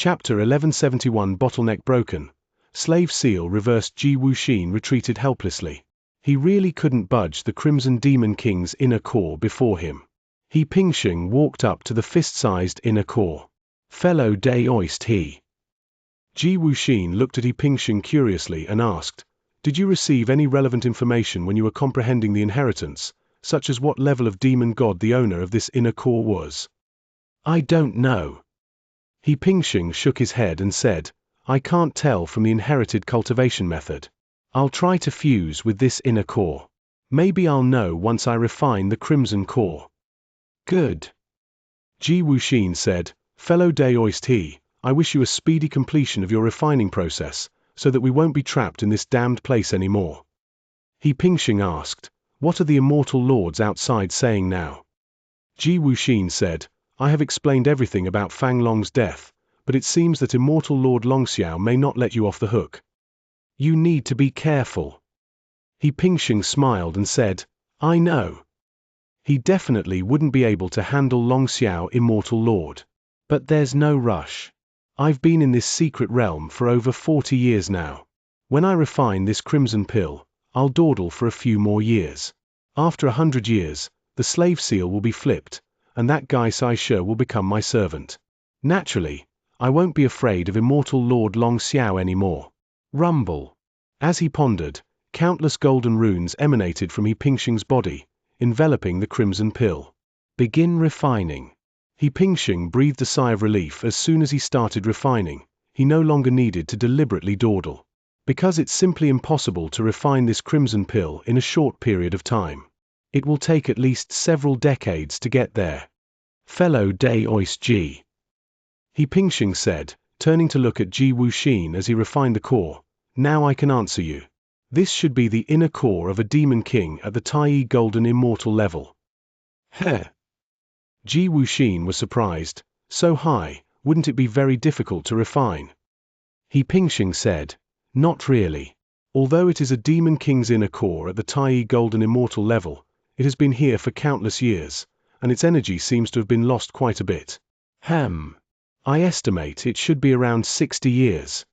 Chapter 1171 Bottleneck Broken. Slave Seal reversed. Ji Wuxin retreated helplessly. He really couldn't budge the Crimson Demon King's inner core before him. He Pingsheng walked up to the fist-sized inner core. Fellow Daoist he. Ji Wuxin looked at He Pingsheng curiously and asked, "Did you receive any relevant information when you were comprehending the inheritance, such as what level of demon god the owner of this inner core was?" "I don't know." He Pingsheng shook his head and said, "I can't tell from the inherited cultivation method. I'll try to fuse with this inner core. Maybe I'll know once I refine the crimson core." "Good." Ji Wuxin said, "Fellow Daoist he, I wish you a speedy completion of your refining process, so that we won't be trapped in this damned place anymore." He Pingsheng asked, "What are the immortal lords outside saying now?" Ji Wuxin said, "I have explained everything about Fang Long's death, but it seems that immortal Lord Longxiao may not let you off the hook. You need to be careful." He Pingsheng smiled and said, "I know. He definitely wouldn't be able to handle Longxiao, immortal lord. But there's no rush. I've been in this secret realm for over 40 years now. When I refine this crimson pill, I'll dawdle for a few more years. After 100 years, the slave seal will be flipped, and that guy Xianxia will become my servant. Naturally, I won't be afraid of immortal Lord Longxiao anymore." Rumble. As he pondered, countless golden runes emanated from He Pingsheng's body, enveloping the crimson pill. "Begin refining." He Pingsheng breathed a sigh of relief as soon as he started refining. He no longer needed to deliberately dawdle. Because it's simply impossible to refine this crimson pill in a short period of time. It will take at least several decades to get there. "Fellow Daoist Ji," He Pingsheng said, turning to look at Ji Wuxin as he refined the core, "now I can answer you. This should be the inner core of a demon king at the Tai Golden Immortal level." Heh. Ji Wuxin was surprised. So high, wouldn't it be very difficult to refine? He Pingsheng said, "Not really. Although it is a demon king's inner core at the Tai Golden Immortal level, it has been here for countless years, and its energy seems to have been lost quite a bit. I estimate it should be around 60 years.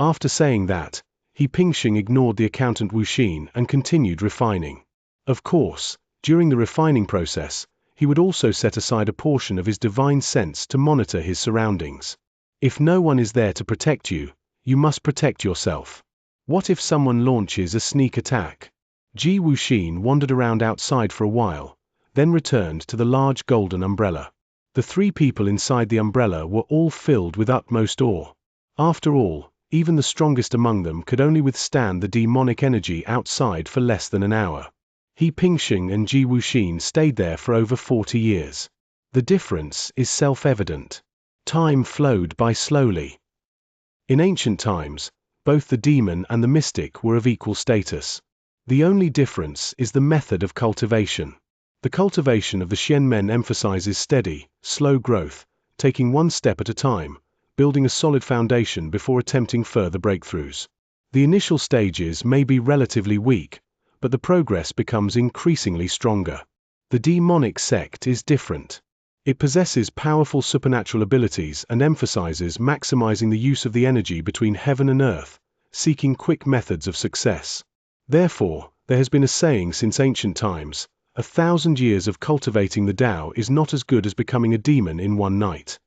After saying that, He Pingsheng ignored the accountant Wuxin and continued refining. Of course, during the refining process, he would also set aside a portion of his divine sense to monitor his surroundings. If no one is there to protect you, you must protect yourself. What if someone launches a sneak attack? Ji Wuxin wandered around outside for a while, then returned to the large golden umbrella. The three people inside the umbrella were all filled with utmost awe. After all, even the strongest among them could only withstand the demonic energy outside for less than an hour. He Pingsheng and Ji Wuxin stayed there for over 40 years. The difference is self-evident. Time flowed by slowly. In ancient times, both the demon and the mystic were of equal status. The only difference is the method of cultivation. The cultivation of the Xianmen emphasizes steady, slow growth, taking one step at a time, building a solid foundation before attempting further breakthroughs. The initial stages may be relatively weak, but the progress becomes increasingly stronger. The demonic sect is different. It possesses powerful supernatural abilities and emphasizes maximizing the use of the energy between heaven and earth, seeking quick methods of success. Therefore, there has been a saying since ancient times, 1,000 years of cultivating the Tao is not as good as becoming a demon in one night.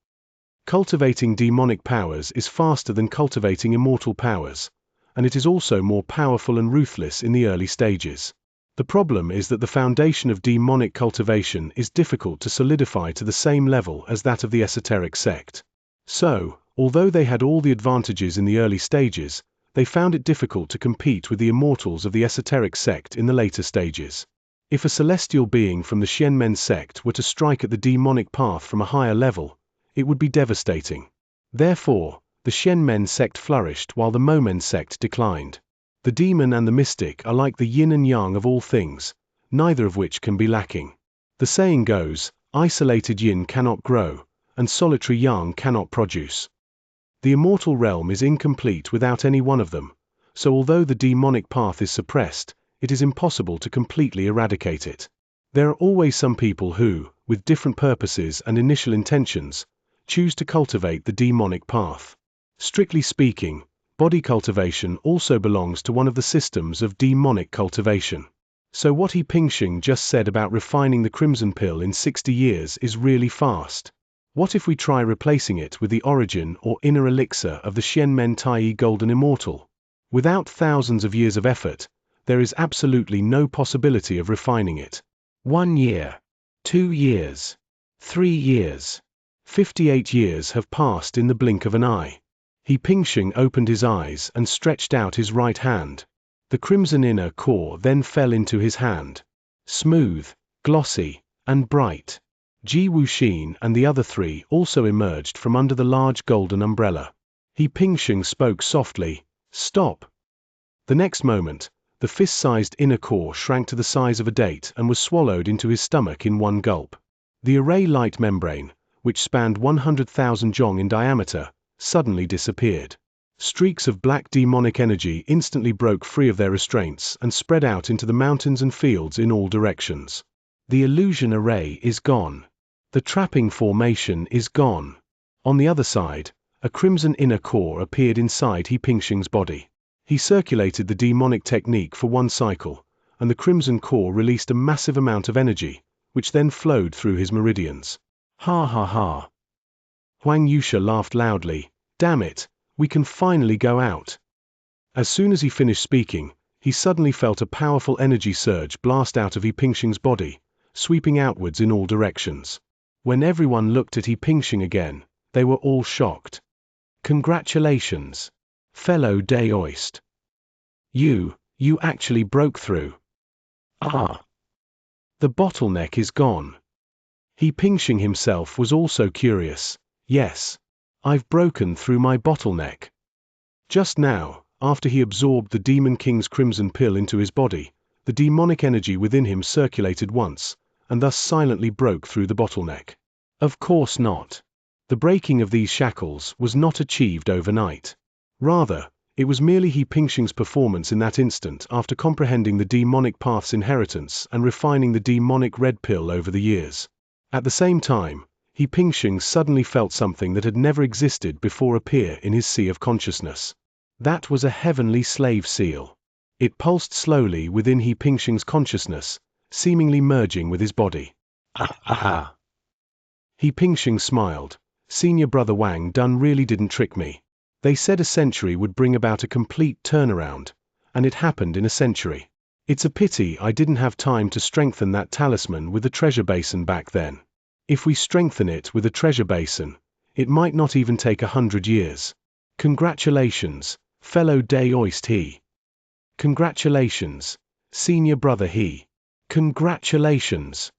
Cultivating demonic powers is faster than cultivating immortal powers, and it is also more powerful and ruthless in the early stages. The problem is that the foundation of demonic cultivation is difficult to solidify to the same level as that of the esoteric sect. So, although they had all the advantages in the early stages, they found it difficult to compete with the immortals of the esoteric sect in the later stages. If a celestial being from the Xianmen sect were to strike at the demonic path from a higher level, it would be devastating. Therefore, the Xianmen sect flourished while the Momen sect declined. The demon and the mystic are like the yin and yang of all things, neither of which can be lacking. The saying goes, isolated yin cannot grow, and solitary yang cannot produce. The immortal realm is incomplete without any one of them, so although the demonic path is suppressed, it is impossible to completely eradicate it. There are always some people who, with different purposes and initial intentions, choose to cultivate the demonic path. Strictly speaking, body cultivation also belongs to one of the systems of demonic cultivation. So what He Pingxing just said about refining the crimson pill in 60 years is really fast. What if we try replacing it with the origin or inner elixir of the Xianmen Tai Golden Immortal? Without thousands of years of effort, there is absolutely no possibility of refining it. 1 year, 2 years, 3 years, 58 years have passed in the blink of an eye. He Pingxing opened his eyes and stretched out his right hand. The crimson inner core then fell into his hand. Smooth, glossy, and bright. Ji Wuxin and the other three also emerged from under the large golden umbrella. He Pingxing spoke softly, "Stop." The next moment, the fist-sized inner core shrank to the size of a date and was swallowed into his stomach in one gulp. The array light membrane, which spanned 100,000 zhong in diameter, suddenly disappeared. Streaks of black demonic energy instantly broke free of their restraints and spread out into the mountains and fields in all directions. The illusion array is gone. The trapping formation is gone. On the other side, a crimson inner core appeared inside He Pingxing's body. He circulated the demonic technique for one cycle, and the crimson core released a massive amount of energy, which then flowed through his meridians. Ha ha ha. Huang Yusha laughed loudly. Damn it, we can finally go out. As soon as he finished speaking, he suddenly felt a powerful energy surge blast out of He Pingxing's body, sweeping outwards in all directions. When everyone looked at He Pingxing again, they were all shocked. Congratulations, fellow Daoist. You actually broke through. Ah. The bottleneck is gone. He Pingxing himself was also curious. Yes. I've broken through my bottleneck. Just now, after he absorbed the Demon King's crimson pill into his body, the demonic energy within him circulated once, and thus silently broke through the bottleneck. Of course not. The breaking of these shackles was not achieved overnight. Rather, it was merely He Pingxing's performance in that instant after comprehending the demonic path's inheritance and refining the demonic red pill over the years. At the same time, He Pingxing suddenly felt something that had never existed before appear in his sea of consciousness. That was a heavenly slave seal. It pulsed slowly within He Pingxing's consciousness, seemingly merging with his body. Ah. He Pingxing smiled. Senior brother Wang Dun really didn't trick me. They said a century would bring about a complete turnaround, and it happened in a century. It's a pity I didn't have time to strengthen that talisman with the treasure basin back then. If we strengthen it with a treasure basin, it might not even take 100 years. Congratulations, fellow Daoist He. Congratulations, senior brother He. Congratulations.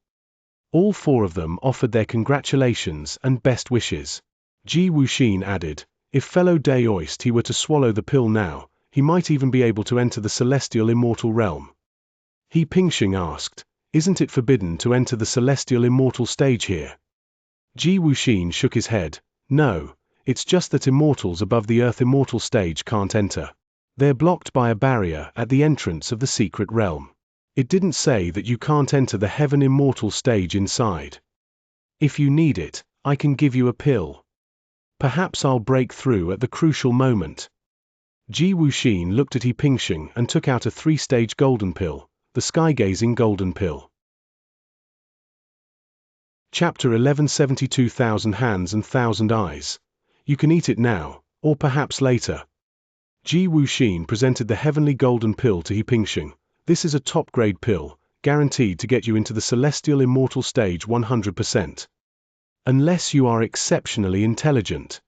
All four of them offered their congratulations and best wishes. Ji Wuxin added, if fellow Daoist He were to swallow the pill now, he might even be able to enter the celestial immortal realm. He Pingxing asked, isn't it forbidden to enter the celestial immortal stage here? Ji Wuxin shook his head. No, it's just that immortals above the earth immortal stage can't enter. They're blocked by a barrier at the entrance of the secret realm. It didn't say that you can't enter the heaven immortal stage inside. If you need it, I can give you a pill. Perhaps I'll break through at the crucial moment. Ji Wuxin looked at He Pingxing and took out a 3-stage golden pill, the sky-gazing golden pill. Chapter 11 72,000 hands and 1,000 eyes. You can eat it now, or perhaps later. Ji Wuxin presented the heavenly golden pill to He Pingxing. This is a top-grade pill, guaranteed to get you into the celestial immortal stage 100%. Unless you are exceptionally intelligent.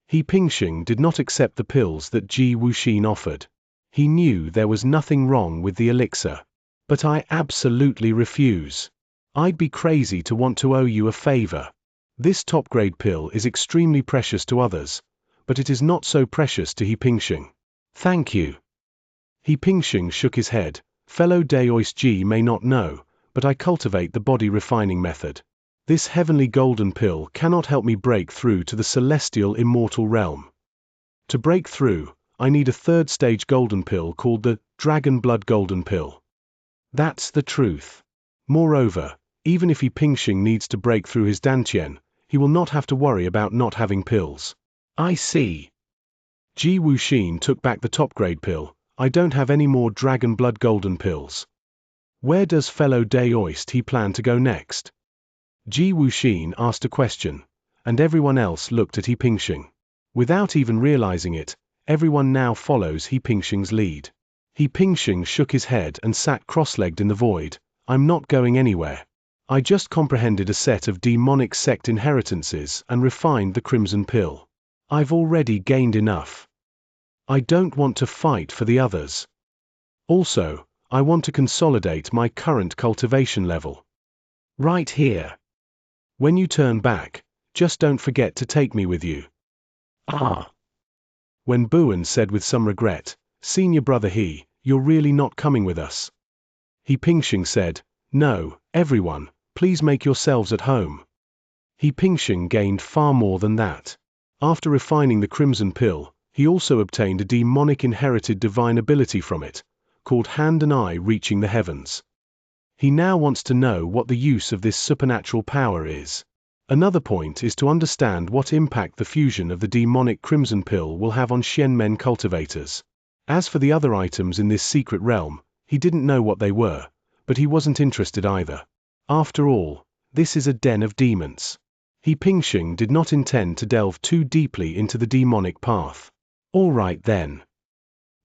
He Pingxing did not accept the pills that Ji Wuxin offered. He knew there was nothing wrong with the elixir. But I absolutely refuse. I'd be crazy to want to owe you a favor. This top-grade pill is extremely precious to others, but it is not so precious to He Pingxing. Thank you. He Pingxing shook his head. Fellow Daoist Ji may not know, but I cultivate the body refining method. This heavenly golden pill cannot help me break through to the celestial immortal realm. To break through, I need a 3rd-stage golden pill called the Dragon Blood Golden Pill. That's the truth. Moreover, even if He Pingxing needs to break through his dantian, he will not have to worry about not having pills. I see. Ji Wuxin took back the top-grade pill. I don't have any more dragon blood golden pills. Where does fellow Daoist he plan to go next? Ji Wuxin asked a question, and everyone else looked at He Pingxing. Without even realizing it, everyone now follows He Pingxing's lead. He Pingxing shook his head and sat cross-legged in the void. I'm not going anywhere. I just comprehended a set of demonic sect inheritances and refined the crimson pill. I've already gained enough. I don't want to fight for the others. Also, I want to consolidate my current cultivation level. Right here. When you turn back, just don't forget to take me with you. Ah. When Buan said with some regret, Senior brother you're really not coming with us. He Pingxing said, no, everyone, please make yourselves at home. He Pingxing gained far more than that. After refining the crimson pill, he also obtained a demonic inherited divine ability from it, called Hand and Eye Reaching the Heavens. He now wants to know what the use of this supernatural power is. Another point is to understand what impact the fusion of the demonic crimson pill will have on Xianmen cultivators. As for the other items in this secret realm, he didn't know what they were, but he wasn't interested either. After all, this is a den of demons. He Pingxing did not intend to delve too deeply into the demonic path. All right then.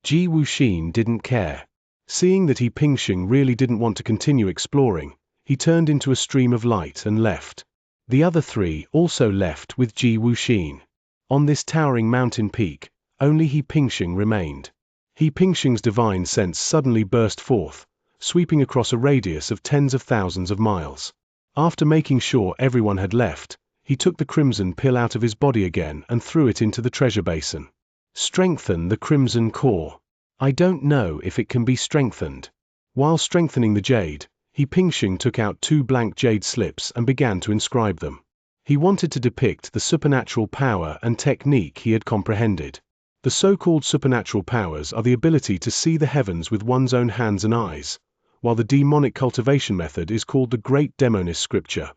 Ji Wuxin didn't care. Seeing that He Pingxing really didn't want to continue exploring, he turned into a stream of light and left. The other three also left with Ji Wuxin. On this towering mountain peak, only He Pingxing remained. He Pingxing's divine sense suddenly burst forth, sweeping across a radius of tens of thousands of miles. After making sure everyone had left, he took the crimson pill out of his body again and threw it into the treasure basin. Strengthen the crimson core. I don't know if it can be strengthened. While strengthening the jade, He Pingxing took out 2 blank jade slips and began to inscribe them. He wanted to depict the supernatural power and technique he had comprehended. The so-called supernatural powers are the ability to see the heavens with one's own hands and eyes, while the demonic cultivation method is called the Great Demonist Scripture.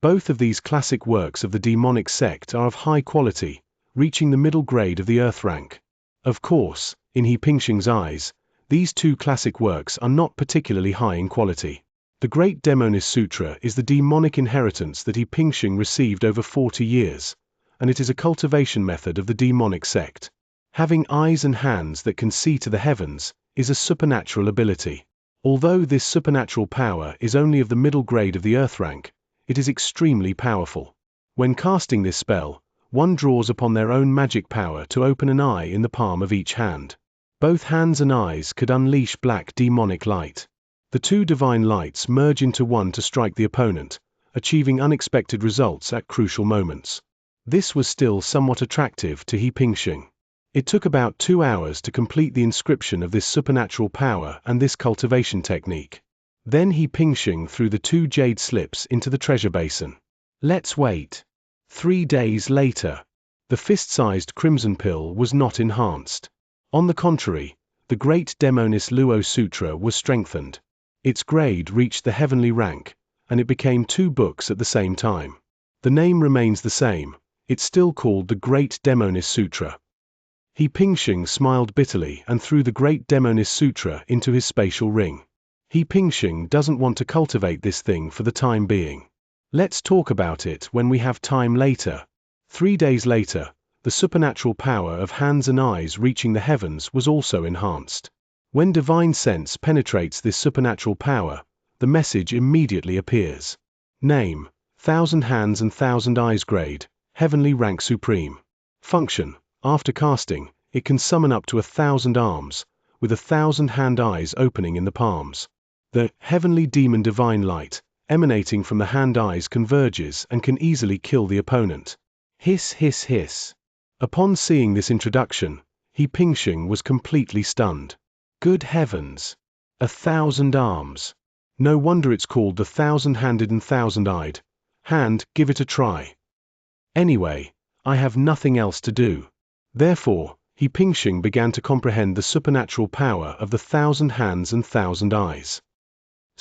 Both of these classic works of the demonic sect are of high quality, reaching the middle grade of the earth rank. Of course, in He Pingxing's eyes, these 2 classic works are not particularly high in quality. The Great Demonist Sutra is the demonic inheritance that He Pingxing received over 40 years, and it is a cultivation method of the demonic sect. Having eyes and hands that can see to the heavens is a supernatural ability. Although this supernatural power is only of the middle grade of the earth rank, it is extremely powerful. When casting this spell, one draws upon their own magic power to open an eye in the palm of each hand. Both hands and eyes could unleash black demonic light. The 2 divine lights merge into one to strike the opponent, achieving unexpected results at crucial moments. This was still somewhat attractive to He Pingxing. It took about 2 hours to complete the inscription of this supernatural power and this cultivation technique. Then He Pingxing threw the 2 jade slips into the treasure basin. Let's wait. 3 days later. The fist-sized crimson pill was not enhanced. On the contrary, the Great Demonist Luo Sutra was strengthened. Its grade reached the heavenly rank, and it became 2 books at the same time. The name remains the same, it's still called the Great Demonist Sutra. He Pingxing smiled bitterly and threw the Great Demonist Sutra into his spatial ring. He Pingxing doesn't want to cultivate this thing for the time being. Let's talk about it when we have time later. 3 days later, the supernatural power of hands and eyes reaching the heavens was also enhanced. When divine sense penetrates this supernatural power, the message immediately appears. Name, 1000 hands and 1000 eyes grade, heavenly rank supreme. Function, after casting, it can summon up to 1000 arms, with 1000 hand eyes opening in the palms. The heavenly demon divine light, emanating from the hand eyes converges and can easily kill the opponent. Hiss hiss hiss. Upon seeing this introduction, He Pingxing was completely stunned. Good heavens! 1000 arms. No wonder it's called the 1000-handed and 1000-eyed. Hand, give it a try. Anyway, I have nothing else to do. Therefore, He Pingxing began to comprehend the supernatural power of the 1000 hands and 1000 eyes.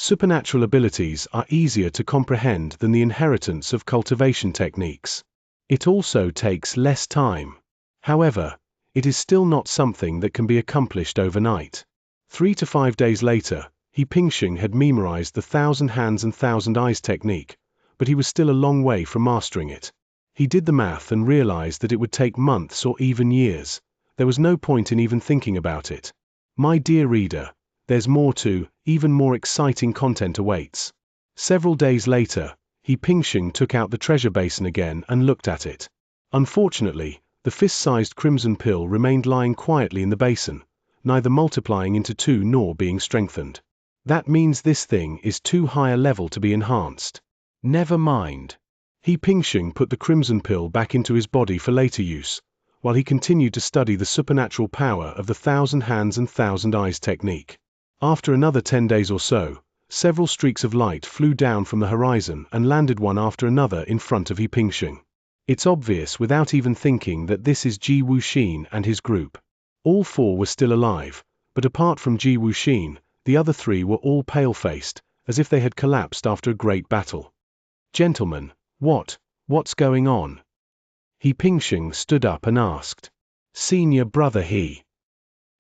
Supernatural abilities are easier to comprehend than the inheritance of cultivation techniques. It also takes less time. However, it is still not something that can be accomplished overnight. 3 to 5 days later, He Pingsheng had memorized the 1,000 hands and 1,000 eyes technique, but he was still a long way from mastering it. He did the math and realized that it would take months or even years. There was no point in even thinking about it. My dear reader, there's more to, even more exciting content awaits. Several days later, He Pingsheng took out the treasure basin again and looked at it. Unfortunately, the fist-sized crimson pill remained lying quietly in the basin, neither multiplying into 2 nor being strengthened. That means this thing is too high a level to be enhanced. Never mind. He Pingsheng put the crimson pill back into his body for later use, while he continued to study the supernatural power of the 1,000 hands and 1,000 eyes technique. After another 10 days or so, several streaks of light flew down from the horizon and landed one after another in front of He Pingsheng. It's obvious without even thinking that this is Ji Wuxin and his group. All 4 were still alive, but apart from Ji Wuxin, the other 3 were all pale-faced, as if they had collapsed after a great battle. Gentlemen, what's going on? He Pingsheng stood up and asked. Senior brother He.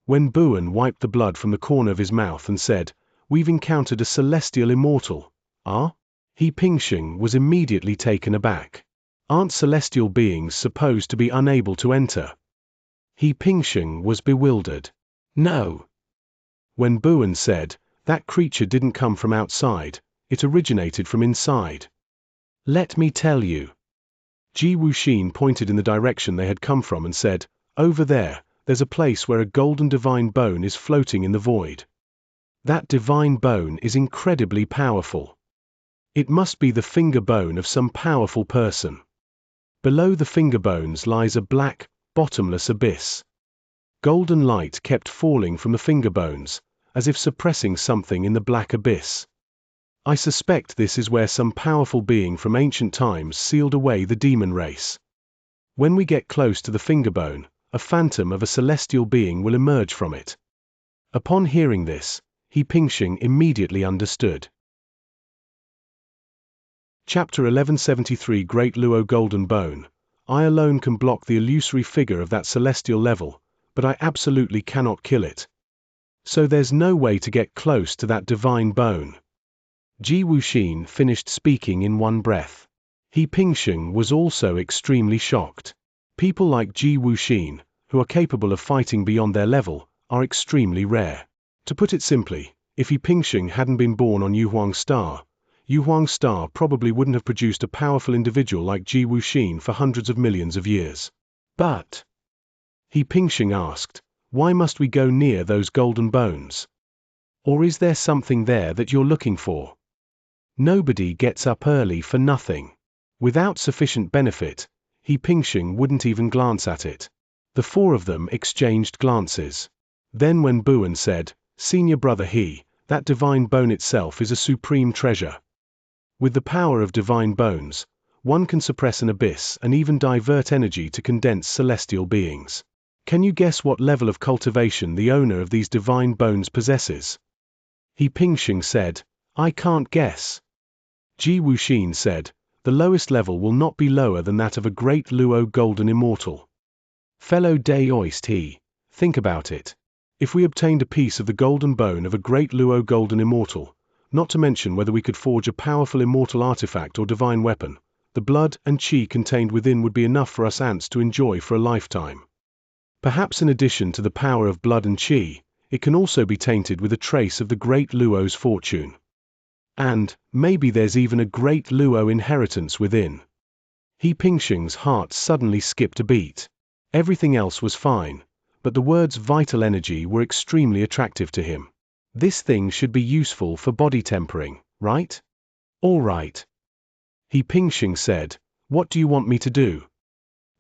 When Buan wiped the blood from the corner of his mouth and said, "We've encountered a celestial immortal." Ah? He Pingsheng was immediately taken aback. Aren't celestial beings supposed to be unable to enter? He Pingsheng was bewildered. No. When Buan said, "That creature didn't come from outside, it originated from inside." Let me tell you. Ji Wuxin pointed in the direction they had come from and said, "Over there, there's a place where a golden divine bone is floating in the void. That divine bone is incredibly powerful. It must be the finger bone of some powerful person. Below the finger bones lies a black, bottomless abyss. Golden light kept falling from the finger bones, as if suppressing something in the black abyss. I suspect this is where some powerful being from ancient times sealed away the demon race. When we get close to the finger bone, a phantom of a celestial being will emerge from it." Upon hearing this, He Pingsheng immediately understood. Chapter 1173 Great Luo Golden Bone. I alone can block the illusory figure of that celestial level, but I absolutely cannot kill it. So there's no way to get close to that divine bone. Ji Wuxin finished speaking in one breath. He Pingsheng was also extremely shocked. People like Ji Wuxin, who are capable of fighting beyond their level, are extremely rare. To put it simply, if He Pingsheng hadn't been born on Yuhuang Star probably wouldn't have produced a powerful individual like Ji Wuxin for hundreds of millions of years. But, He Pingsheng asked, why must we go near those golden bones? Or is there something there that you're looking for? Nobody gets up early for nothing. Without sufficient benefit, He Pingsheng wouldn't even glance at it. The 4 of them exchanged glances. Then when Buan said, "Senior brother He, that divine bone itself is a supreme treasure. With the power of divine bones, one can suppress an abyss and even divert energy to condense celestial beings. Can you guess what level of cultivation the owner of these divine bones possesses?" He Pingsheng said, "I can't guess." Ji Wuxin said, "The lowest level will not be lower than that of a great Luo golden immortal." Fellow Daoist He, think about it. If we obtained a piece of the golden bone of a great Luo golden immortal, not to mention whether we could forge a powerful immortal artifact or divine weapon, the blood and qi contained within would be enough for us ants to enjoy for a lifetime. Perhaps in addition to the power of blood and qi, it can also be tainted with a trace of the great Luo's fortune. And, maybe there's even a great Luo inheritance within. He Pingsheng's heart suddenly skipped a beat. Everything else was fine, but the words vital energy were extremely attractive to him. This thing should be useful for body tempering, right? All right. He Pingsheng said, "What do you want me to do?"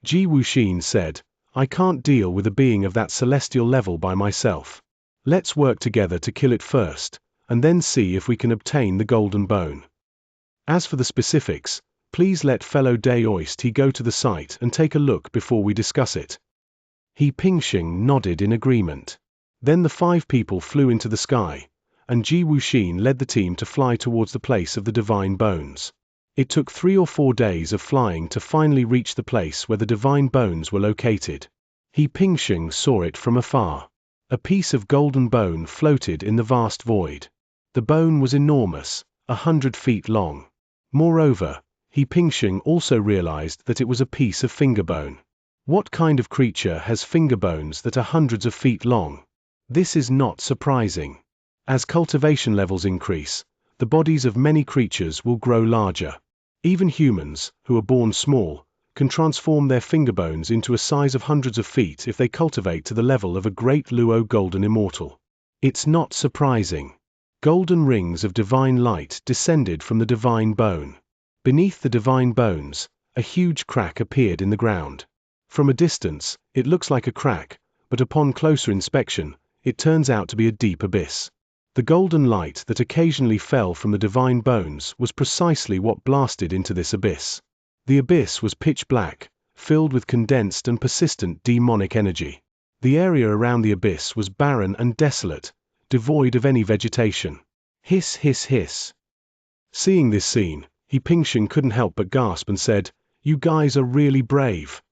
Ji Wuxin said, "I can't deal with a being of that celestial level by myself. Let's work together to kill it first, and then see if we can obtain the golden bone. As for the specifics, please let fellow Daoist He go to the site and take a look before we discuss it." He Pingsheng nodded in agreement. Then the 5 people flew into the sky, and Ji Wuxin led the team to fly towards the place of the divine bones. It took 3 or 4 days of flying to finally reach the place where the divine bones were located. He Pingsheng saw it from afar. A piece of golden bone floated in the vast void. The bone was enormous, 100 feet long. Moreover, He Pingsheng also realized that it was a piece of finger bone. What kind of creature has finger bones that are hundreds of feet long? This is not surprising. As cultivation levels increase, the bodies of many creatures will grow larger. Even humans, who are born small, can transform their finger bones into a size of hundreds of feet if they cultivate to the level of a great Luo golden immortal. It's not surprising. Golden rings of divine light descended from the divine bone. Beneath the divine bones, a huge crack appeared in the ground. From a distance, it looks like a crack, but upon closer inspection, it turns out to be a deep abyss. The golden light that occasionally fell from the divine bones was precisely what blasted into this abyss. The abyss was pitch black, filled with condensed and persistent demonic energy. The area around the abyss was barren and desolate, devoid of any vegetation. Hiss, hiss, hiss. Seeing this scene, He Pingsheng couldn't help but gasp and said, "You guys are really brave."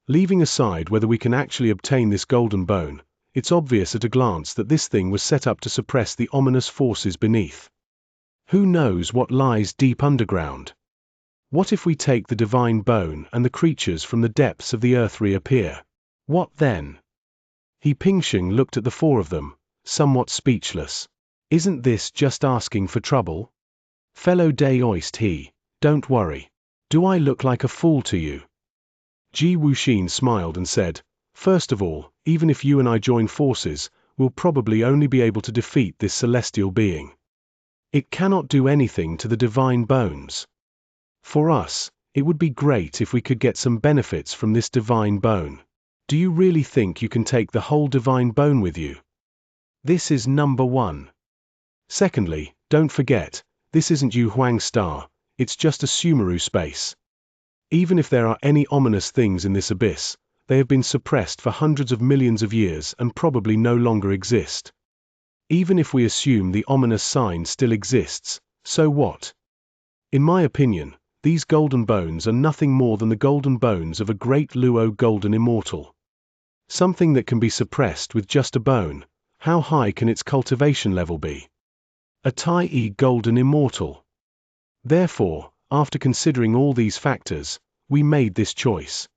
Leaving aside whether we can actually obtain this golden bone, it's obvious at a glance that this thing was set up to suppress the ominous forces beneath. Who knows what lies deep underground? What if we take the divine bone and the creatures from the depths of the earth reappear? What then? He Pingsheng looked at the 4 of them, somewhat speechless. Isn't this just asking for trouble? Fellow Daoist he, don't worry. Do I look like a fool to you? Ji Wuxin smiled and said, "First of all, even if you and I join forces, we'll probably only be able to defeat this celestial being. It cannot do anything to the divine bones. For us, it would be great if we could get some benefits from this divine bone. Do you really think you can take the whole divine bone with you? This is number 1. Secondly, don't forget, this isn't Yu Huang Star, it's just a Sumeru space. Even if there are any ominous things in this abyss, they have been suppressed for hundreds of millions of years and probably no longer exist. Even if we assume the ominous sign still exists, so what? In my opinion, these golden bones are nothing more than the golden bones of a great Luo golden immortal. Something that can be suppressed with just a bone. How high can its cultivation level be? A Tai golden immortal. Therefore, after considering all these factors, we made this choice.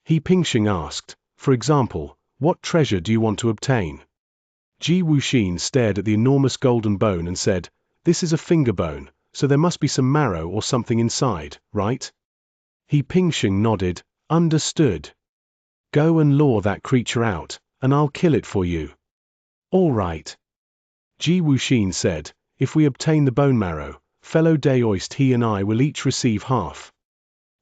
He Pingsheng asked, "For example, what treasure do you want to obtain?" Ji Wuxin stared at the enormous golden bone and said, "This is a finger bone, so there must be some marrow or something inside, right?" He Pingsheng nodded, "Understood. Go and lure that creature out, and I'll kill it for you." "All right." Ji Wuxin said, "If we obtain the bone marrow, fellow Daoist he and I will each receive half."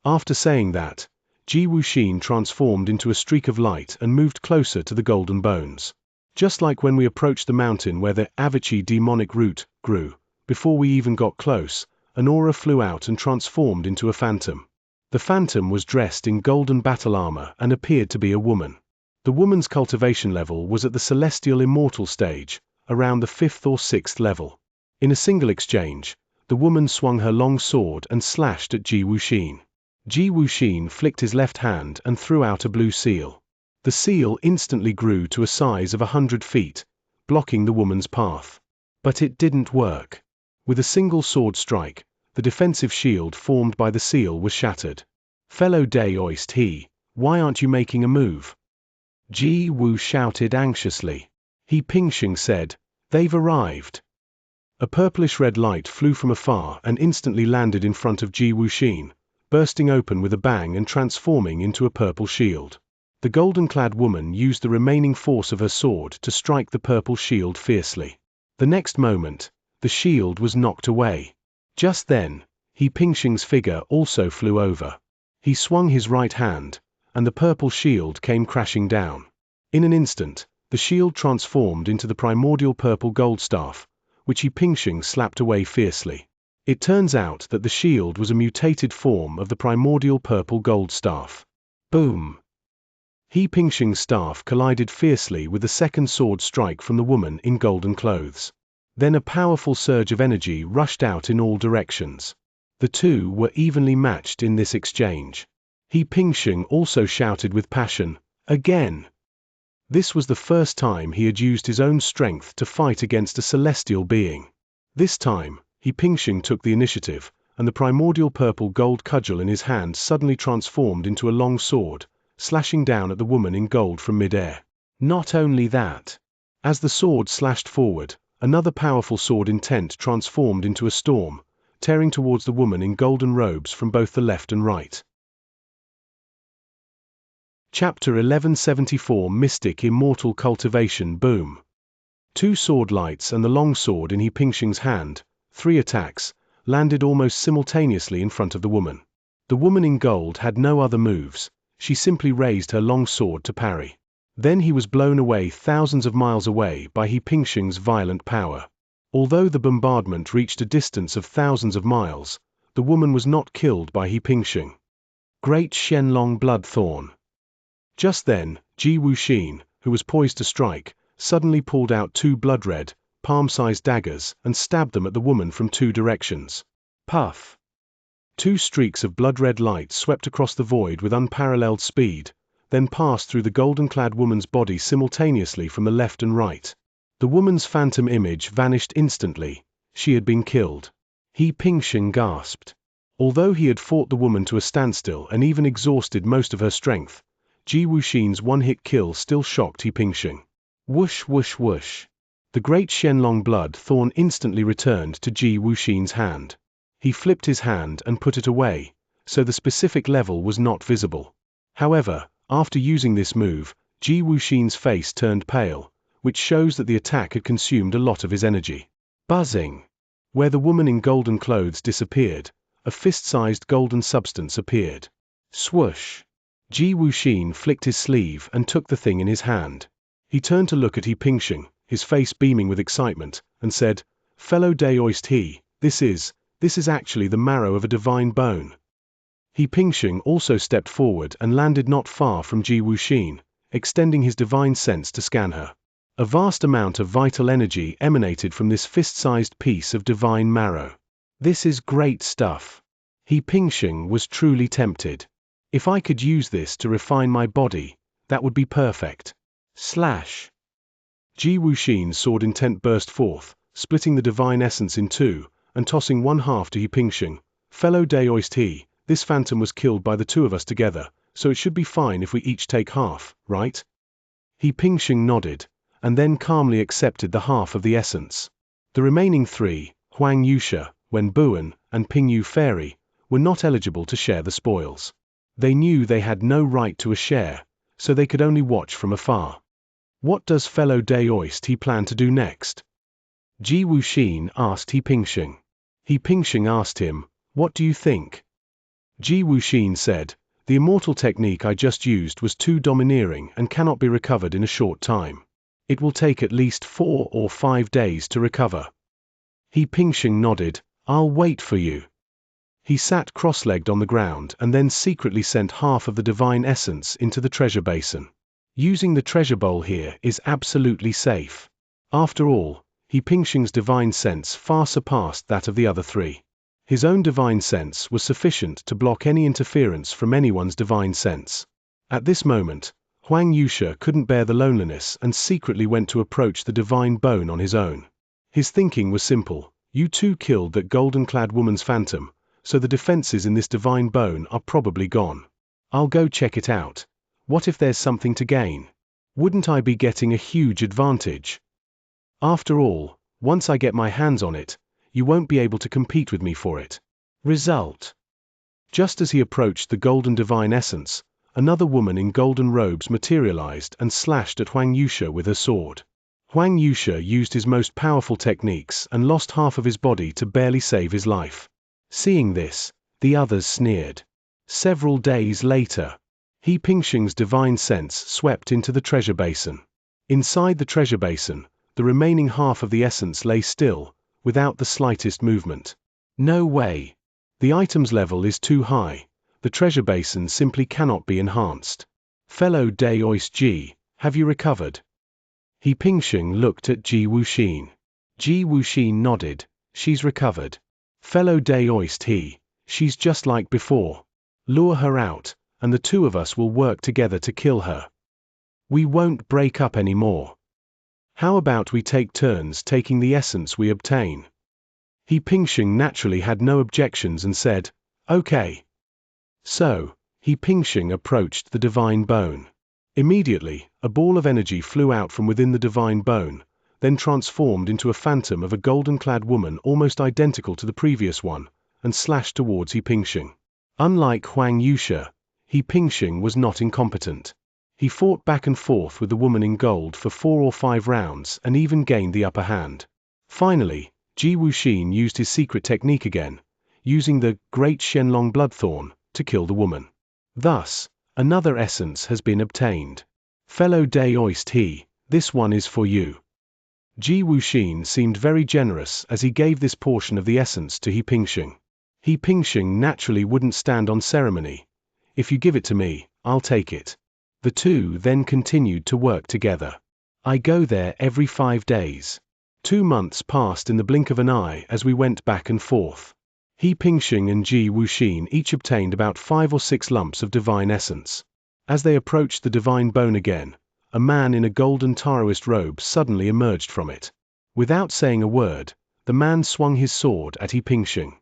After saying that, Ji Wuxin transformed into a streak of light and moved closer to the golden bones. Just like when we approached the mountain where the Avici demonic root grew, before we even got close, an aura flew out and transformed into a phantom. The phantom was dressed in golden battle armor and appeared to be a woman. The woman's cultivation level was at the celestial immortal stage, around the 5th or 6th level. In a single exchange, the woman swung her long sword and slashed at Ji Wuxin. Ji Wuxin flicked his left hand and threw out a blue seal. The seal instantly grew to a size of 100 feet, blocking the woman's path. But it didn't work. With a single sword strike, the defensive shield formed by the seal was shattered. "Fellow Daoist he, why aren't you making a move?" Ji Wu shouted anxiously. He Pingsheng said, "They've arrived." A purplish-red light flew from afar and instantly landed in front of Ji Wuxin, bursting open with a bang and transforming into a purple shield. The golden-clad woman used the remaining force of her sword to strike the purple shield fiercely. The next moment, the shield was knocked away. Just then, He Pingsheng's figure also flew over. He swung his right hand, and the purple shield came crashing down. In an instant, the shield transformed into the primordial purple gold staff, which He Pingsheng slapped away fiercely. It turns out that the shield was a mutated form of the primordial purple gold staff. Boom! He Pingsheng's staff collided fiercely with the second sword strike from the woman in golden clothes. Then a powerful surge of energy rushed out in all directions. The two were evenly matched in this exchange. He Pingsheng also shouted with passion, "Again!" This was the first time he had used his own strength to fight against a celestial being. This time, He Pingsheng took the initiative, and the primordial purple gold cudgel in his hand suddenly transformed into a long sword, slashing down at the woman in gold from mid-air. Not only that. As the sword slashed forward, another powerful sword intent transformed into a storm, tearing towards the woman in golden robes from both the left and right. Chapter 1174 Mystic Immortal Cultivation Boom. Two sword lights and the long sword in He Pingsheng's hand, 3 attacks, landed almost simultaneously in front of the woman. The woman in gold had no other moves, she simply raised her long sword to parry. Then he was blown away thousands of miles away by He Pingsheng's violent power. Although the bombardment reached a distance of thousands of miles, the woman was not killed by He Pingsheng. Great Xianlong Blood Thorn. Just then, Ji Wuxin, who was poised to strike, suddenly pulled out 2 blood-red, palm-sized daggers and stabbed them at the woman from 2 directions. Puff! 2 streaks of blood-red light swept across the void with unparalleled speed, then passed through the golden-clad woman's body simultaneously from the left and right. The woman's phantom image vanished instantly. She had been killed. He Pingsheng gasped. Although he had fought the woman to a standstill and even exhausted most of her strength, Ji Wuxin's one-hit kill still shocked He Pingsheng. Whoosh whoosh whoosh. The great Xianlong blood thorn instantly returned to Ji Wuxin's hand. He flipped his hand and put it away, so the specific level was not visible. However, after using this move, Ji Wuxin's face turned pale, which shows that the attack had consumed a lot of his energy. Buzzing. Where the woman in golden clothes disappeared, a fist-sized golden substance appeared. Swoosh. Ji Wuxin flicked his sleeve and took the thing in his hand. He turned to look at He Pingsheng, his face beaming with excitement, and said, "Fellow Daoist He, this is actually the marrow of a divine bone." He Pingsheng also stepped forward and landed not far from Ji Wuxin, extending his divine sense to scan her. A vast amount of vital energy emanated from this fist-sized piece of divine marrow. This is great stuff. He Pingsheng was truly tempted. If I could use this to refine my body, that would be perfect. Slash. Ji Wuxin's sword intent burst forth, splitting the divine essence in 2, and tossing one half to He Pingsheng. "Fellow Daoist He, this phantom was killed by the 2 of us together, so it should be fine if we each take half, right?" He Pingsheng nodded, and then calmly accepted the half of the essence. The remaining 3, Huang Yusha, Wen Buan, and Pingyu Fairy, were not eligible to share the spoils. They knew they had no right to a share, so they could only watch from afar. What does fellow Daoist He plan to do next? Ji Wuxin asked He Pingsheng. He Pingsheng asked him, "What do you think?" Ji Wuxin said, "The immortal technique I just used was too domineering and cannot be recovered in a short time. It will take at least 4 or 5 days to recover." He Pingsheng nodded, "I'll wait for you." He sat cross-legged on the ground and then secretly sent half of the divine essence into the treasure basin. Using the treasure bowl here is absolutely safe. After all, He Pingsheng's divine sense far surpassed that of the other 3. His own divine sense was sufficient to block any interference from anyone's divine sense. At this moment, Huang Yusha couldn't bear the loneliness and secretly went to approach the divine bone on his own. His thinking was simple: you 2 killed that golden-clad woman's phantom, so the defenses in this divine bone are probably gone. I'll go check it out. What if there's something to gain? Wouldn't I be getting a huge advantage? After all, once I get my hands on it, you won't be able to compete with me for it. Result. Just as he approached the golden divine essence, another woman in golden robes materialized and slashed at Huang Yusha with her sword. Huang Yusha used his most powerful techniques and lost half of his body to barely save his life. Seeing this, the others sneered. Several days later, He Pingsheng's divine sense swept into the treasure basin. Inside the treasure basin, the remaining half of the essence lay still, without the slightest movement. No way. The item's level is too high. The treasure basin simply cannot be enhanced. Fellow Daoist Ji, have you recovered? He Pingsheng looked at Ji Wuxin. Ji Wuxin nodded. She's recovered. Fellow Daoist he. She's just like before. Lure her out, and the two of us will work together to kill her. We won't break up anymore. How about we take turns taking the essence we obtain? He Pingxing naturally had no objections and said, okay. So, He Pingxing approached the divine bone. Immediately, a ball of energy flew out from within the divine bone, then transformed into a phantom of a golden-clad woman almost identical to the previous one, and slashed towards He Pingxing. Unlike Huang Yuxia, He Pingxing was not incompetent. He fought back and forth with the woman in gold for 4 or 5 rounds and even gained the upper hand. Finally, Ji Wuxin used his secret technique again, using the Great Shenlong Bloodthorn to kill the woman. Thus, another essence has been obtained. Fellow Daoist he, this one is for you. Ji Wuxin seemed very generous as he gave this portion of the essence to He Pingxing. He Pingxing naturally wouldn't stand on ceremony. If you give it to me, I'll take it. The two then continued to work together. I go there every 5 days. 2 months passed in the blink of an eye as we went back and forth. He Pingxing and Ji Wuxin each obtained about 5 or 6 lumps of divine essence. As they approached the divine bone again, a man in a golden Taoist robe suddenly emerged from it. Without saying a word, the man swung his sword at He Pingxing.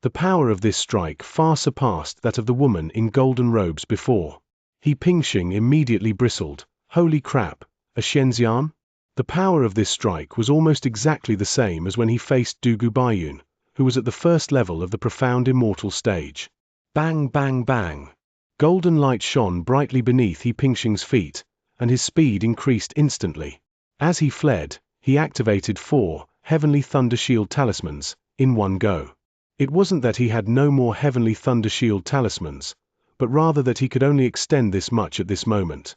The power of this strike far surpassed that of the woman in golden robes before. He Pingxing immediately bristled. Holy crap, a Xianxia? The power of this strike was almost exactly the same as when he faced Dugu Baiyun, who was at the first level of the profound immortal stage. Bang bang bang. Golden light shone brightly beneath He Pingxing's feet, and his speed increased instantly. As he fled, he activated 4 Heavenly Thunder Shield talismans in one go. It wasn't that he had no more Heavenly Thunder Shield talismans, but rather that he could only extend this much at this moment.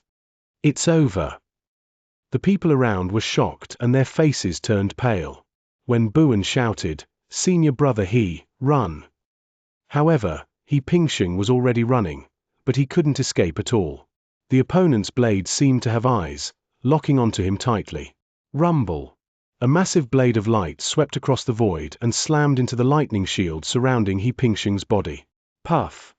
It's over. The people around were shocked and their faces turned pale. When Buan shouted, "Senior brother he, run!" However, He Pingxing was already running, but he couldn't escape at all. The opponent's blade seemed to have eyes, locking onto him tightly. Rumble. A massive blade of light swept across the void and slammed into the lightning shield surrounding He Pingxing's body. Puff.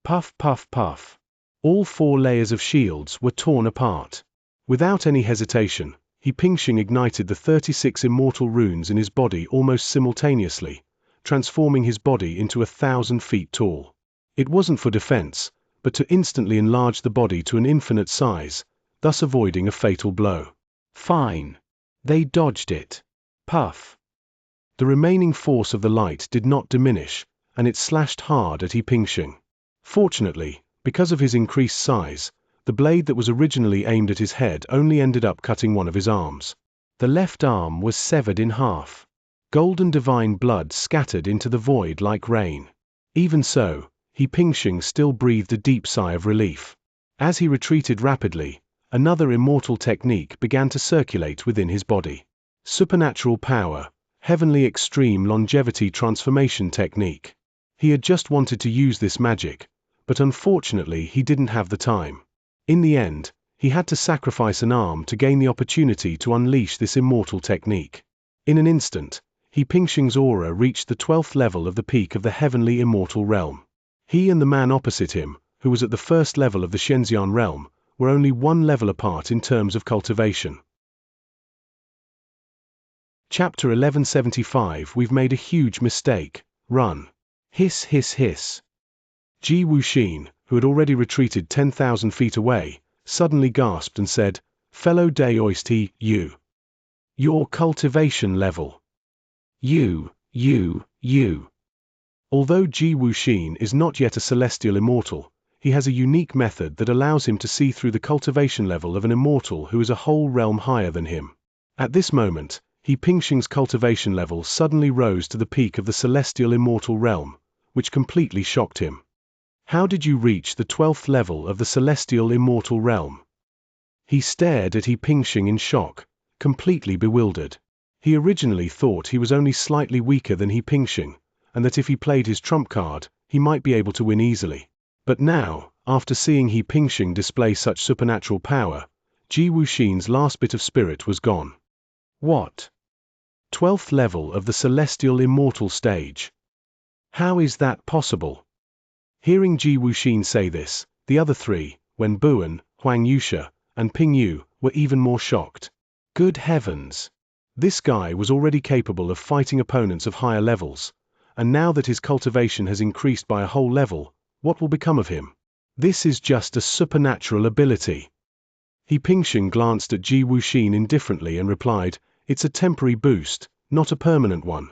Puff puff puff. All 4 layers of shields were torn apart. Without any hesitation, He Pingxing ignited the 36 immortal runes in his body almost simultaneously, transforming his body into 1,000 feet tall. It wasn't for defense, but to instantly enlarge the body to an infinite size, thus avoiding a fatal blow. Fine. They dodged it. Puff. The remaining force of the light did not diminish, and it slashed hard at He Pingxing. Fortunately, because of his increased size, the blade that was originally aimed at his head only ended up cutting one of his arms. The left arm was severed in half. Golden divine blood scattered into the void like rain. Even so, He Pingxing still breathed a deep sigh of relief. As he retreated rapidly, another immortal technique began to circulate within his body. Supernatural power, heavenly extreme longevity transformation technique. He had just wanted to use this magic, but unfortunately he didn't have the time. In the end, he had to sacrifice an arm to gain the opportunity to unleash this immortal technique. In an instant, He Pingxing's aura reached the 12th level of the peak of the heavenly immortal realm. He and the man opposite him, who was at the first level of the Xianxia realm, were only 1 level apart in terms of cultivation. Chapter 1175. We've made a huge mistake. Run. Hiss hiss hiss. Ji Wuxin, who had already retreated 10,000 feet away, suddenly gasped and said, "Fellow Daoist he, you. Your cultivation level. You. Although Ji Wuxin is not yet a celestial immortal, he has a unique method that allows him to see through the cultivation level of an immortal who is a whole realm higher than him. At this moment, He Pingxing's cultivation level suddenly rose to the peak of the celestial immortal realm, which completely shocked him. How did you reach the 12th level of the celestial immortal realm? He stared at He Pingxing in shock, completely bewildered. He originally thought he was only slightly weaker than He Pingxing, and that if he played his trump card, he might be able to win easily. But now, after seeing He Pingxing display such supernatural power, Ji Wuxin's last bit of spirit was gone. What? 12th level of the celestial immortal stage. How is that possible? Hearing Ji Wuxin say this, the other three, Wen Buan, Huang Yusha, and Ping Yu, were even more shocked. Good heavens! This guy was already capable of fighting opponents of higher levels, and now that his cultivation has increased by a whole level, what will become of him? This is just a supernatural ability. He Pingxing glanced at Ji Wuxin indifferently and replied, "It's a temporary boost, not a permanent one."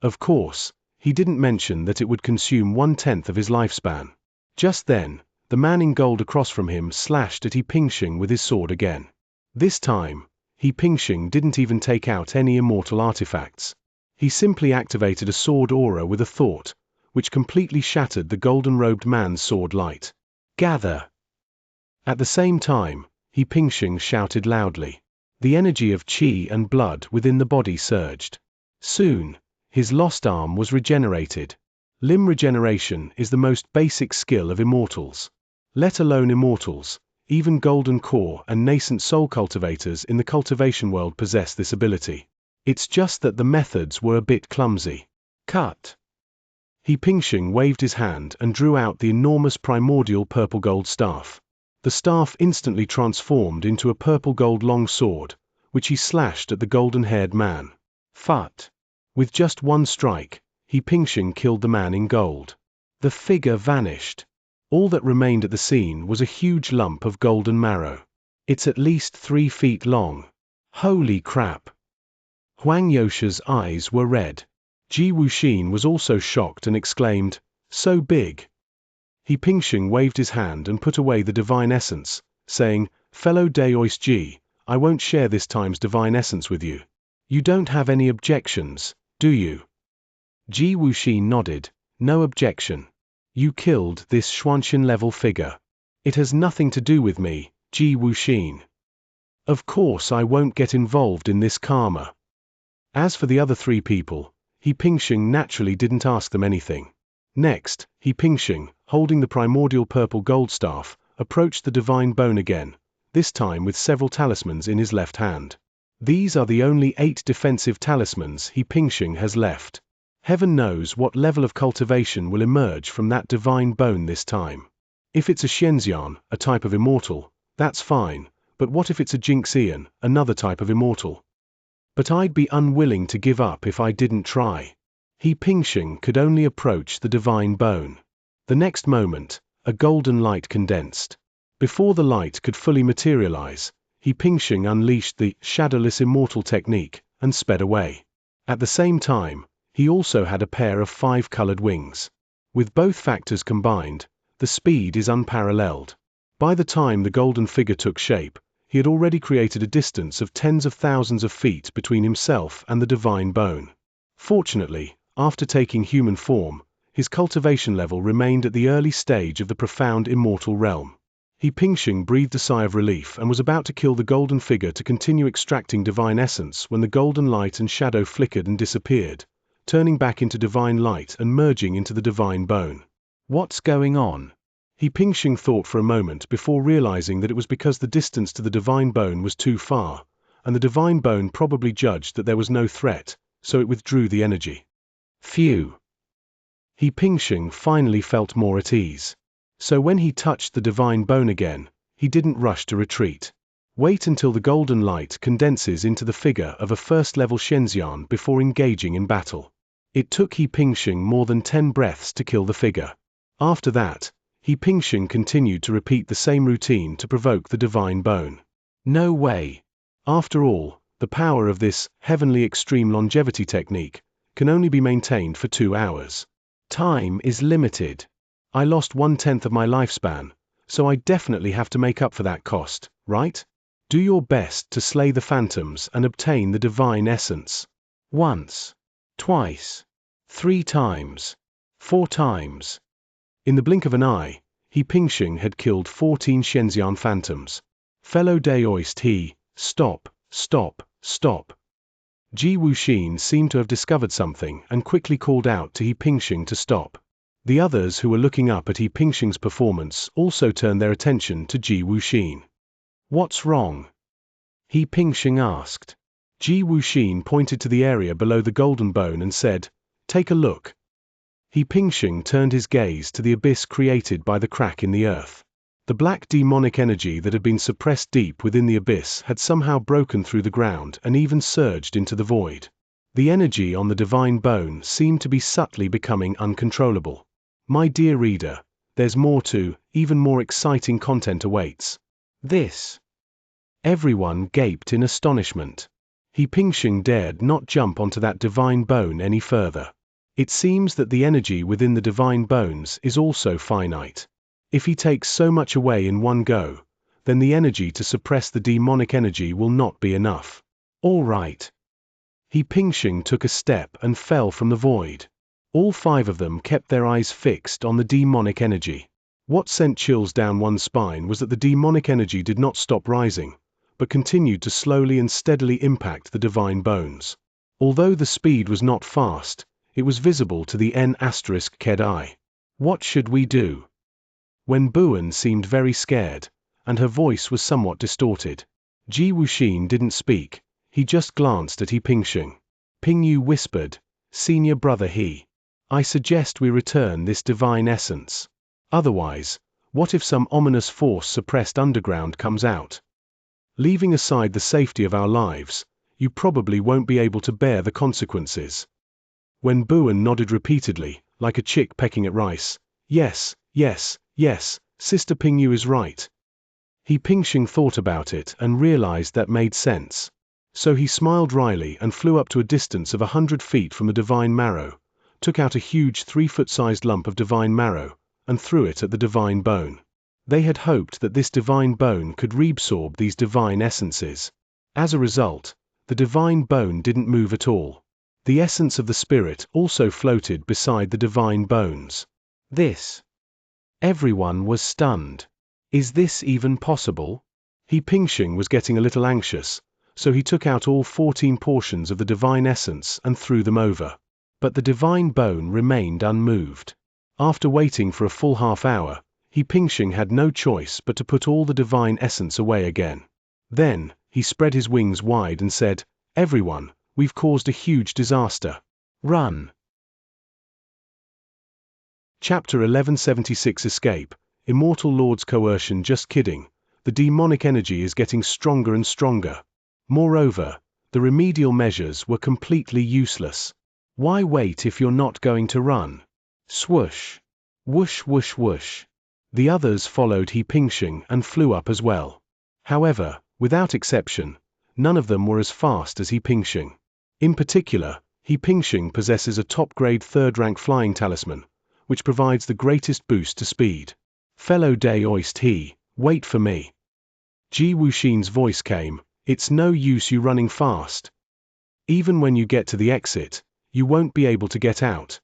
Of course, he didn't mention that it would consume 1/10 of his lifespan. Just then, the man in gold across from him slashed at He Pingxing with his sword again. This time, He Pingxing didn't even take out any immortal artifacts. He simply activated a sword aura with a thought, which completely shattered the golden-robed man's sword light. Gather! At the same time, He Pingxing shouted loudly. The energy of qi and blood within the body surged. Soon, his lost arm was regenerated. Limb regeneration is the most basic skill of immortals. Let alone immortals, even golden core and nascent soul cultivators in the cultivation world possess this ability. It's just that the methods were a bit clumsy. Cut! He Pingxing waved his hand and drew out the enormous primordial purple-gold staff. The staff instantly transformed into a purple-gold long sword, which he slashed at the golden-haired man. Phut! With just one strike, He Pingxing killed the man in gold. The figure vanished. All that remained at the scene was a huge lump of golden marrow. It's at least 3 feet long. Holy crap! Huang Yosha's eyes were red. Ji Wuxin was also shocked and exclaimed, "So big!" He Pingxing waved his hand and put away the divine essence, saying, "Fellow Daoist Ji, I won't share this time's divine essence with you. You don't have any objections, do you?" Ji Wuxin nodded, "No objection. You killed this Xianxia-level figure. It has nothing to do with me, Ji Wuxin. Of course I won't get involved in this karma." As for the other 3 people, He Pingxing naturally didn't ask them anything. Next, He Pingxing, holding the primordial purple gold staff, approached the divine bone again, this time with several talismans in his left hand. These are the only 8 defensive talismans He Pingxing has left. Heaven knows what level of cultivation will emerge from that divine bone this time. If it's a Xianxia, a type of immortal, that's fine, but what if it's a Xianxia, another type of immortal? But I'd be unwilling to give up if I didn't try. He Pingxing could only approach the divine bone. The next moment, a golden light condensed. Before the light could fully materialize, He Pingxing unleashed the shadowless immortal technique and sped away. At the same time, he also had a pair of 5-colored wings. With both factors combined, the speed is unparalleled. By the time the golden figure took shape, he had already created a distance of tens of thousands of feet between himself and the divine bone. Fortunately, after taking human form, his cultivation level remained at the early stage of the profound immortal realm. He Pingxing breathed a sigh of relief and was about to kill the golden figure to continue extracting divine essence when the golden light and shadow flickered and disappeared, turning back into divine light and merging into the divine bone. What's going on? He Pingxing thought for a moment before realizing that it was because the distance to the divine bone was too far, and the divine bone probably judged that there was no threat, so it withdrew the energy. Phew! He Pingxing finally felt more at ease. So when he touched the divine bone again, he didn't rush to retreat. Wait until the golden light condenses into the figure of a first-level Xianxia before engaging in battle. It took He Pingxing more than 10 breaths to kill the figure. After that, He Pingxing continued to repeat the same routine to provoke the divine bone. No way! After all, the power of this heavenly extreme longevity technique can only be maintained for 2 hours. Time is limited. I lost 1/10 of my lifespan, so I definitely have to make up for that cost, right? Do your best to slay the phantoms and obtain the divine essence. Once, twice, 3 times, 4 times. In the blink of an eye, He Pingxing had killed 14 Xianxia phantoms. Fellow Daoist He, stop, stop, stop. Ji Wuxin seemed to have discovered something and quickly called out to He Pingxing to stop. The others who were looking up at He Pingxing's performance also turned their attention to Ji Wuxin. What's wrong? He Pingxing asked. Ji Wuxin pointed to the area below the golden bone and said, "Take a look." He Pingxing turned his gaze to the abyss created by the crack in the earth. The black demonic energy that had been suppressed deep within the abyss had somehow broken through the ground and even surged into the void. The energy on the divine bone seemed to be subtly becoming uncontrollable. My dear reader, there's more to, even more exciting content awaits. This. Everyone gaped in astonishment. He Pingxing dared not jump onto that divine bone any further. It seems that the energy within the divine bones is also finite. If he takes so much away in one go, then the energy to suppress the demonic energy will not be enough. All right. He Pingxing took a step and fell from the void. All 5 of them kept their eyes fixed on the demonic energy. What sent chills down one's spine was that the demonic energy did not stop rising, but continued to slowly and steadily impact the divine bones. Although the speed was not fast, it was visible to the N*Ked eye. What should we do? Wen Buan seemed very scared, and her voice was somewhat distorted. Ji Wuxin didn't speak, he just glanced at He Pingxing. Pingyu whispered, "Senior brother He. I suggest we return this divine essence. Otherwise, what if some ominous force suppressed underground comes out? Leaving aside the safety of our lives, you probably won't be able to bear the consequences." Wen Buan nodded repeatedly, like a chick pecking at rice. Yes, yes, yes, Sister Pingyu is right. He Pingxing thought about it and realized that made sense. So he smiled wryly and flew up to a distance of 100 feet from the divine marrow, took out a huge 3-foot-sized lump of divine marrow, and threw it at the divine bone. They had hoped that this divine bone could reabsorb these divine essences. As a result, the divine bone didn't move at all. The essence of the spirit also floated beside the divine bones. This. Everyone was stunned. Is this even possible? He Pingxing was getting a little anxious, so he took out all 14 portions of the divine essence and threw them over. But the divine bone remained unmoved. After waiting for a full half-hour, He Pingxing had no choice but to put all the divine essence away again. Then, he spread his wings wide and said, "Everyone, we've caused a huge disaster. Run." Chapter 1176 Escape. Immortal Lord's coercion. Just kidding. The demonic energy is getting stronger and stronger. Moreover, the remedial measures were completely useless. Why wait if you're not going to run? Swoosh. Whoosh whoosh whoosh. The others followed He Pingxing and flew up as well. However, without exception, none of them were as fast as He Pingxing. In particular, He Pingxing possesses a top-grade 3rd-rank flying talisman, which provides the greatest boost to speed. "Fellow Daoist He, wait for me." Ji Wuxin's voice came, "It's no use you running fast. Even when you get to the exit, you won't be able to get out."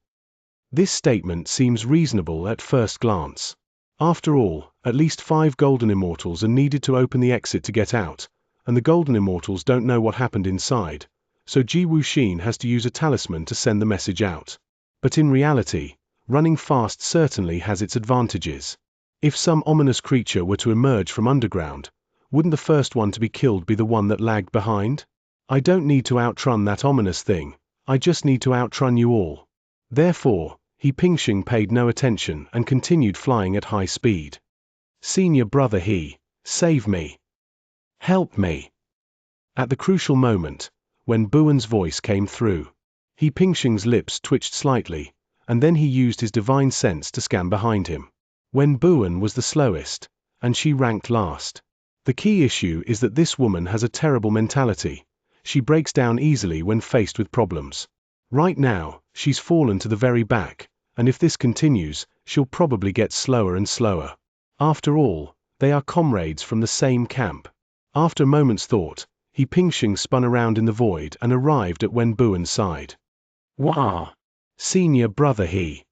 This statement seems reasonable at first glance. After all, at least 5 golden immortals are needed to open the exit to get out, and the golden immortals don't know what happened inside, so Ji Wuxin has to use a talisman to send the message out. But in reality, running fast certainly has its advantages. If some ominous creature were to emerge from underground, wouldn't the first one to be killed be the one that lagged behind? I don't need to outrun that ominous thing, I just need to outrun you all. Therefore, He Pingxing paid no attention and continued flying at high speed. "Senior brother He, save me. Help me." At the crucial moment, when Buan's voice came through, He Pingxing's lips twitched slightly, and then he used his divine sense to scan behind him. Wen Buan was the slowest, and she ranked last. The key issue is that this woman has a terrible mentality. She breaks down easily when faced with problems. Right now, she's fallen to the very back, and if this continues, she'll probably get slower and slower. After all, they are comrades from the same camp. After a moment's thought, He Pingxing spun around in the void and arrived at Wen Buan's side. "Wah! Senior brother He."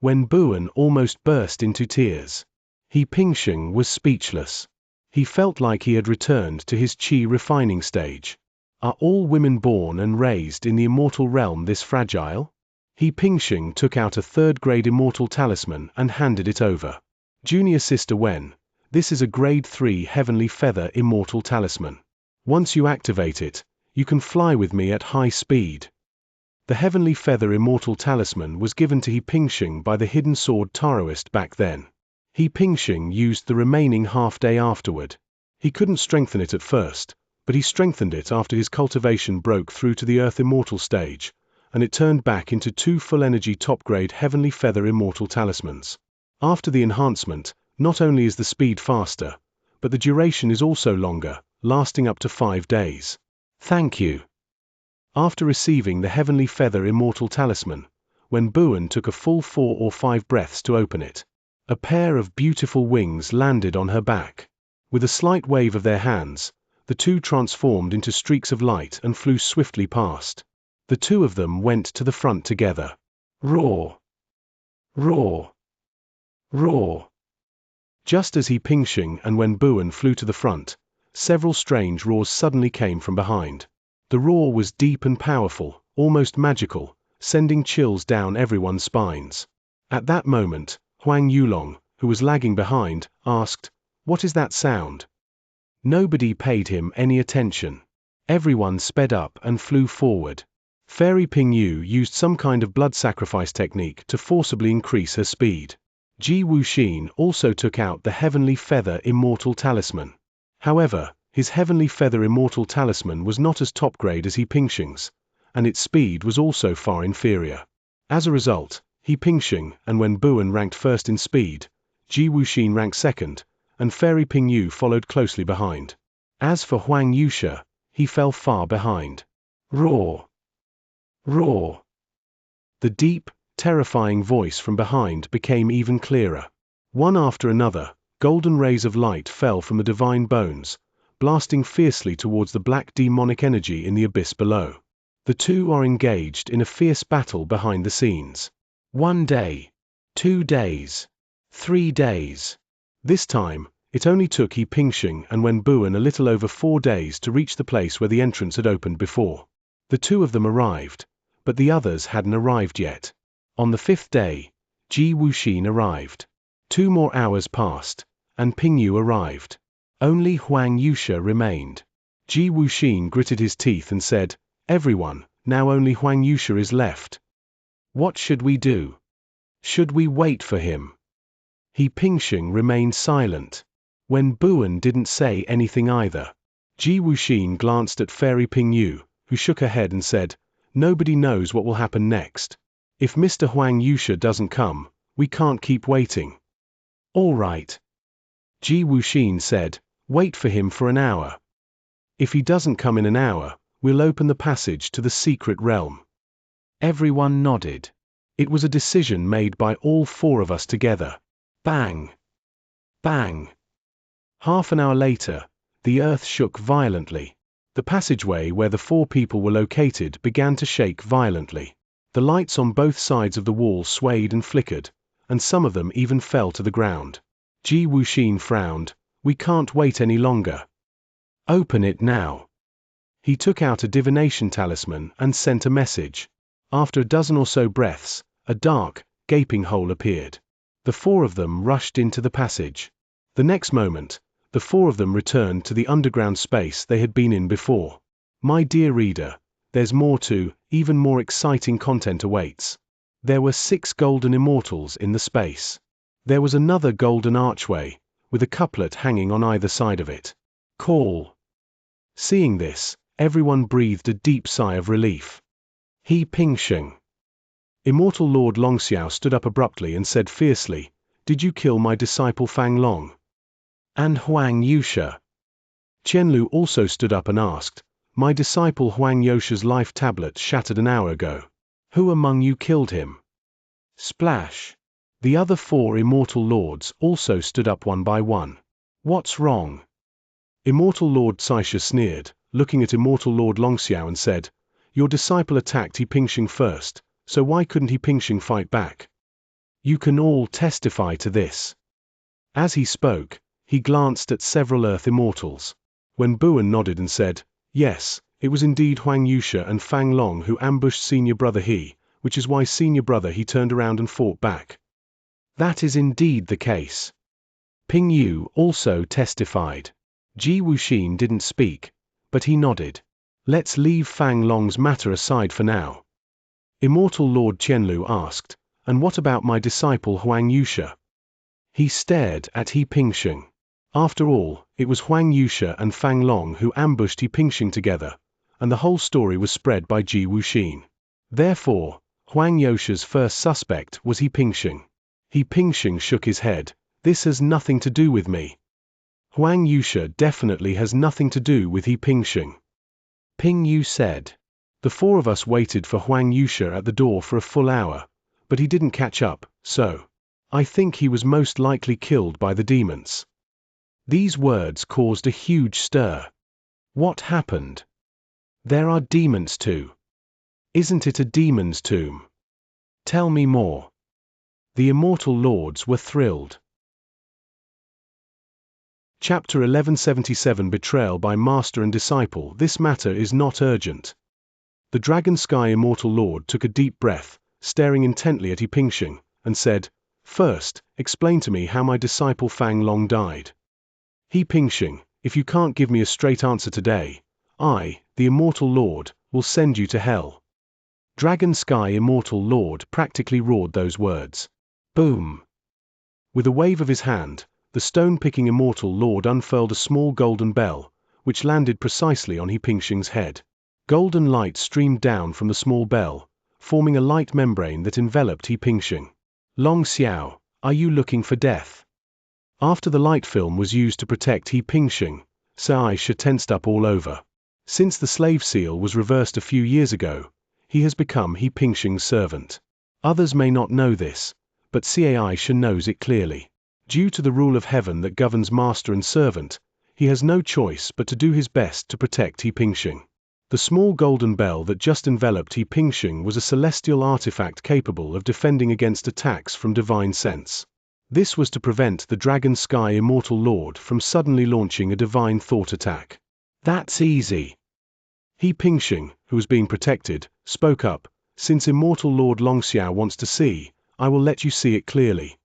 Wen Buan almost burst into tears. He Pingxing was speechless. He felt like he had returned to his qi refining stage. Are all women born and raised in the immortal realm this fragile? He Pingxing took out a 3rd-grade immortal talisman and handed it over. "Junior Sister Wen, this is a grade 3 heavenly feather immortal talisman. Once you activate it, You can fly with me at high speed. The Heavenly Feather Immortal Talisman was given to He Pingxing by the hidden sword Taoist back then. He Pingxing used the remaining half-day afterward. He couldn't strengthen it at first, but he strengthened it after his cultivation broke through to the Earth Immortal stage, and it turned back into 2 full-energy top-grade Heavenly Feather Immortal Talismans. After the enhancement, not only is the speed faster, but the duration is also longer, lasting up to 5 days. Thank you. After receiving the Heavenly Feather Immortal Talisman, Wenbuan took a full 4 or 5 breaths to open it. A pair of beautiful wings landed on her back. With a slight wave of their hands, the two transformed into streaks of light and flew swiftly past. The two of them went to the front together. Roar! Roar! Roar! Just as He Pingxing and Wenbuan flew to the front, several strange roars suddenly came from behind. The roar was deep and powerful, almost magical, sending chills down everyone's spines. At that moment, Huang Yulong, who was lagging behind, asked, "What is that sound?" Nobody paid him any attention. Everyone sped up and flew forward. Fairy Pingyu used some kind of blood sacrifice technique to forcibly increase her speed. Ji Wuxin also took out the Heavenly Feather Immortal Talisman. However, his Heavenly Feather Immortal Talisman was not as top-grade as He Pingxing's, and its speed was also far inferior. As a result, He Pingxing and Wenbuan ranked first in speed, Ji Wuxin ranked second, and Fairy Pingyu followed closely behind. As for Huang Yusha, he fell far behind. Roar! Roar! The deep, terrifying voice from behind became even clearer. One after another, golden rays of light fell from the divine bones, blasting fiercely towards the black demonic energy in the abyss below. The two are engaged in a fierce battle behind the scenes. 1 day, 2 days, 3 days. This time, it only took He Pingxing and Wenbuan a little over 4 days to reach the place where the entrance had opened before. The two of them arrived, but the others hadn't arrived yet. On the 5th day, Ji Wuxin arrived. 2 more hours passed, and Pingyu arrived. Only Huang Yusha remained. Ji Wuxin gritted his teeth and said, "Everyone, now only Huang Yusha is left. What should we do? Should we wait for him?" He Pingxing remained silent. Wenbuan didn't say anything either. Ji Wuxin glanced at Fairy Pingyu, who shook her head and said, "Nobody knows what will happen next. If Mr. Huang Yusha doesn't come, we can't keep waiting." "All right." Ji Wuxin said, "Wait for him for an hour. If he doesn't come in an hour, we'll open the passage to the secret realm." Everyone nodded. It was a decision made by all 4 of us together. Bang! Bang! Half an hour later, the earth shook violently. The passageway where the 4 people were located began to shake violently. The lights on both sides of the wall swayed and flickered, and some of them even fell to the ground. Ji Wuxin frowned. "We can't wait any longer. Open it now." He took out a divination talisman and sent a message. After a dozen or so breaths, a dark, gaping hole appeared. The 4 of them rushed into the passage. The next moment, the 4 of them returned to the underground space they had been in before. My dear reader, there's more to, even more exciting content awaits. There were 6 golden immortals in the space. There was another golden archway, with a couplet hanging on either side of it. Call. Seeing this, everyone breathed a deep sigh of relief. He Pingxing. Immortal Lord Longxiao stood up abruptly and said fiercely, "Did you kill my disciple Fang Long?" And Huang Yusha. Qianlu also stood up and asked, "My disciple Huang Yusha's life tablet shattered an hour ago. Who among you killed him?" Splash. The other 4 immortal lords also stood up one by one. What's wrong? Immortal Lord Xianxia sneered, looking at Immortal Lord Longxiao and said, "Your disciple attacked He Pingxing first, so why couldn't He Pingxing fight back? You can all testify to this." As he spoke, he glanced at several Earth Immortals. Wenbuan nodded and said, "Yes, it was indeed Huang Yusha and Fang Long who ambushed Senior Brother He, which is why Senior Brother He turned around and fought back." That is indeed the case. Pingyu also testified. Ji Wuxin didn't speak, but he nodded. Let's leave Fang Long's matter aside for now. Immortal Lord Qianlu asked, and what about my disciple Huang Yusha? He stared at He Pingsheng. After all, it was Huang Yusha and Fang Long who ambushed He Pingsheng together, and the whole story was spread by Ji Wuxin. Therefore, Huang Yusha's first suspect was He Pingsheng. He Pingsheng shook his head. This has nothing to do with me. Huang Yusha definitely has nothing to do with He Pingsheng. Ping Yu said. The four of us waited for Huang Yusha at the door for a full hour, but he didn't catch up, so I think he was most likely killed by the demons. These words caused a huge stir. What happened? There are demons too. Isn't it a demon's tomb? Tell me more. The immortal lords were thrilled. Chapter 1177 Betrayal by Master and Disciple. This matter is not urgent. The Dragon Sky Immortal Lord took a deep breath, staring intently at He Pingsheng, and said, First, explain to me how my disciple Fang Long died. He Pingsheng, if you can't give me a straight answer today, I, the Immortal Lord, will send you to hell. Dragon Sky Immortal Lord practically roared those words. Boom! With a wave of his hand, the stone-picking Immortal Lord unfurled a small golden bell, which landed precisely on He Pingsheng's head. Golden light streamed down from the small bell, forming a light membrane that enveloped He Pingsheng. Long Xiao, are you looking for death? After the light film was used to protect He Pingsheng, Xianxia tensed up all over. Since the slave seal was reversed a few years ago, he has become He Pingsheng's servant. Others may not know this, but Xianxia knows it clearly. Due to the rule of heaven that governs master and servant, he has no choice but to do his best to protect He Pingsheng. The small golden bell that just enveloped He Pingsheng was a celestial artifact capable of defending against attacks from divine sense. This was to prevent the Dragon Sky Immortal Lord from suddenly launching a divine thought attack. That's easy. He Pingsheng, who was being protected, spoke up, since Immortal Lord Longxiao wants to see, I will let you see it clearly.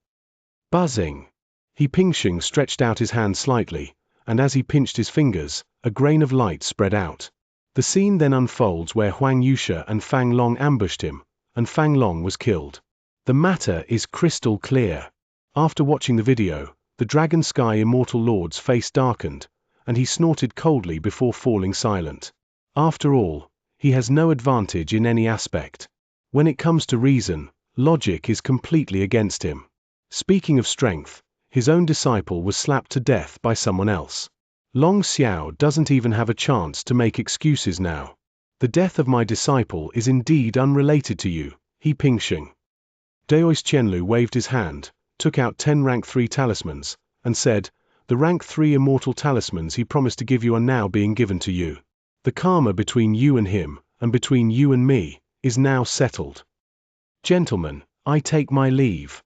Buzzing. He Pingsheng stretched out his hand slightly, and as he pinched his fingers, a grain of light spread out. The scene then unfolds where Huang Yusha and Fang Long ambushed him, and Fang Long was killed. The matter is crystal clear. After watching the video, the Dragon Sky Immortal Lord's face darkened, and he snorted coldly before falling silent. After all, he has no advantage in any aspect. When it comes to reason, logic is completely against him. Speaking of strength, his own disciple was slapped to death by someone else. Long Xiao doesn't even have a chance to make excuses now. The death of my disciple is indeed unrelated to you, He Pingsheng. Daoist Qianlu waved his hand, took out 10 rank 3 talismans, and said, the rank 3 immortal talismans he promised to give you are now being given to you. The karma between you and him, and between you and me, is now settled. Gentlemen, I take my leave.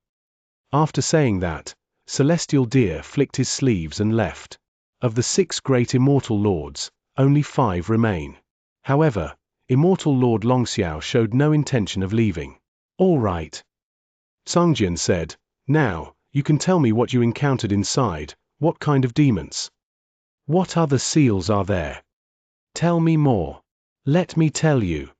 After saying that, Celestial Deer flicked his sleeves and left. Of the 6 great immortal lords, only 5 remain. However, Immortal Lord Longxiao showed no intention of leaving. All right. Sangjian said, now, you can tell me what you encountered inside, what kind of demons? What other seals are there? Tell me more. Let me tell you.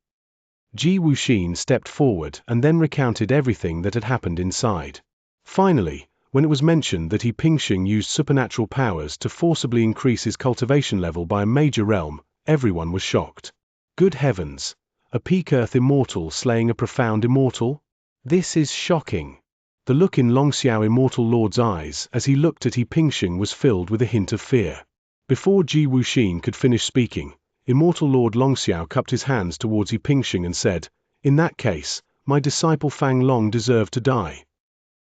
Ji Wuxin stepped forward and then recounted everything that had happened inside. Finally, when it was mentioned that He Pingsheng used supernatural powers to forcibly increase his cultivation level by a major realm, everyone was shocked. Good heavens! A peak earth immortal slaying a profound immortal? This is shocking. The look in Longxiao Immortal Lord's eyes as he looked at He Pingsheng was filled with a hint of fear. Before Ji Wuxin could finish speaking, Immortal Lord Longxiao cupped his hands towards He Pingsheng and said, in that case, my disciple Fang Long deserved to die.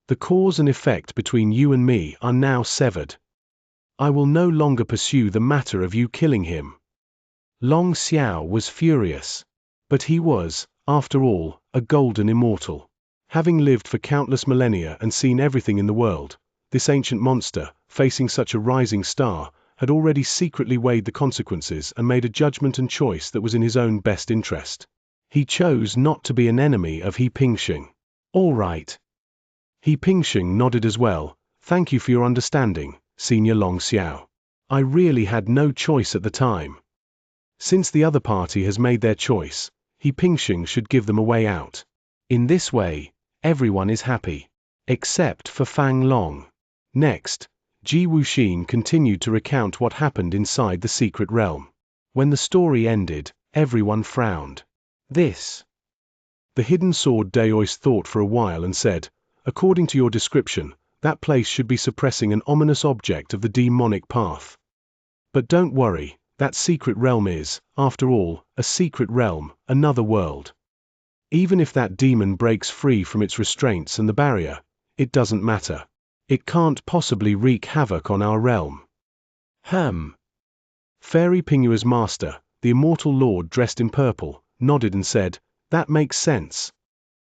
The cause and effect between you and me are now severed. I will no longer pursue the matter of you killing him. Long Xiao was furious. But he was, after all, a golden immortal. Having lived for countless millennia and seen everything in the world, this ancient monster, facing such a rising star, had already secretly weighed the consequences and made a judgment and choice that was in his own best interest. He chose not to be an enemy of He Pingsheng. All right. He Pingsheng nodded as well. Thank you for your understanding, Senior Long Xiao. I really had no choice at the time. Since the other party has made their choice, He Pingxing should give them a way out. In this way, everyone is happy. Except for Fang Long. Next, Ji Wuxin continued to recount what happened inside the secret realm. When the story ended, everyone frowned. This. The hidden sword Daoist thought for a while and said, according to your description, that place should be suppressing an ominous object of the demonic path. But don't worry, that secret realm is, after all, a secret realm, another world. Even if that demon breaks free from its restraints and the barrier, it doesn't matter. It can't possibly wreak havoc on our realm. Fairy Pingyua's master, the immortal lord dressed in purple, nodded and said, that makes sense.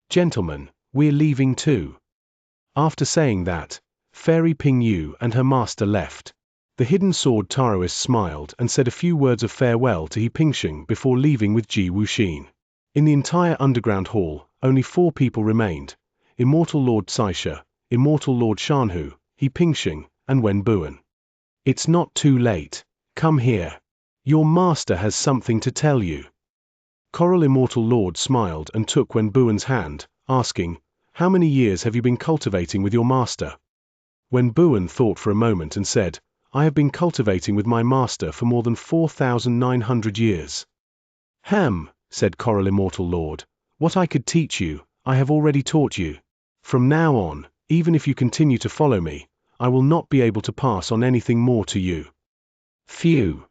Gentlemen, we're leaving too. After saying that, Fairy Pingyu and her master left. The hidden sword Taoist smiled and said a few words of farewell to He Pingxing before leaving with Ji Wuxin. In the entire underground hall, only 4 people remained: Immortal Lord Xianxia, Immortal Lord Shanhu, He Pingxing, and Wen Buan. It's not too late. Come here. Your master has something to tell you. Coral Immortal Lord smiled and took Wen Buan's hand, asking, how many years have you been cultivating with your master? Wen Buan thought for a moment and said, I have been cultivating with my master for more than 4,900 years. Said Coral Immortal Lord, what I could teach you, I have already taught you. From now on, even if you continue to follow me, I will not be able to pass on anything more to you. Phew.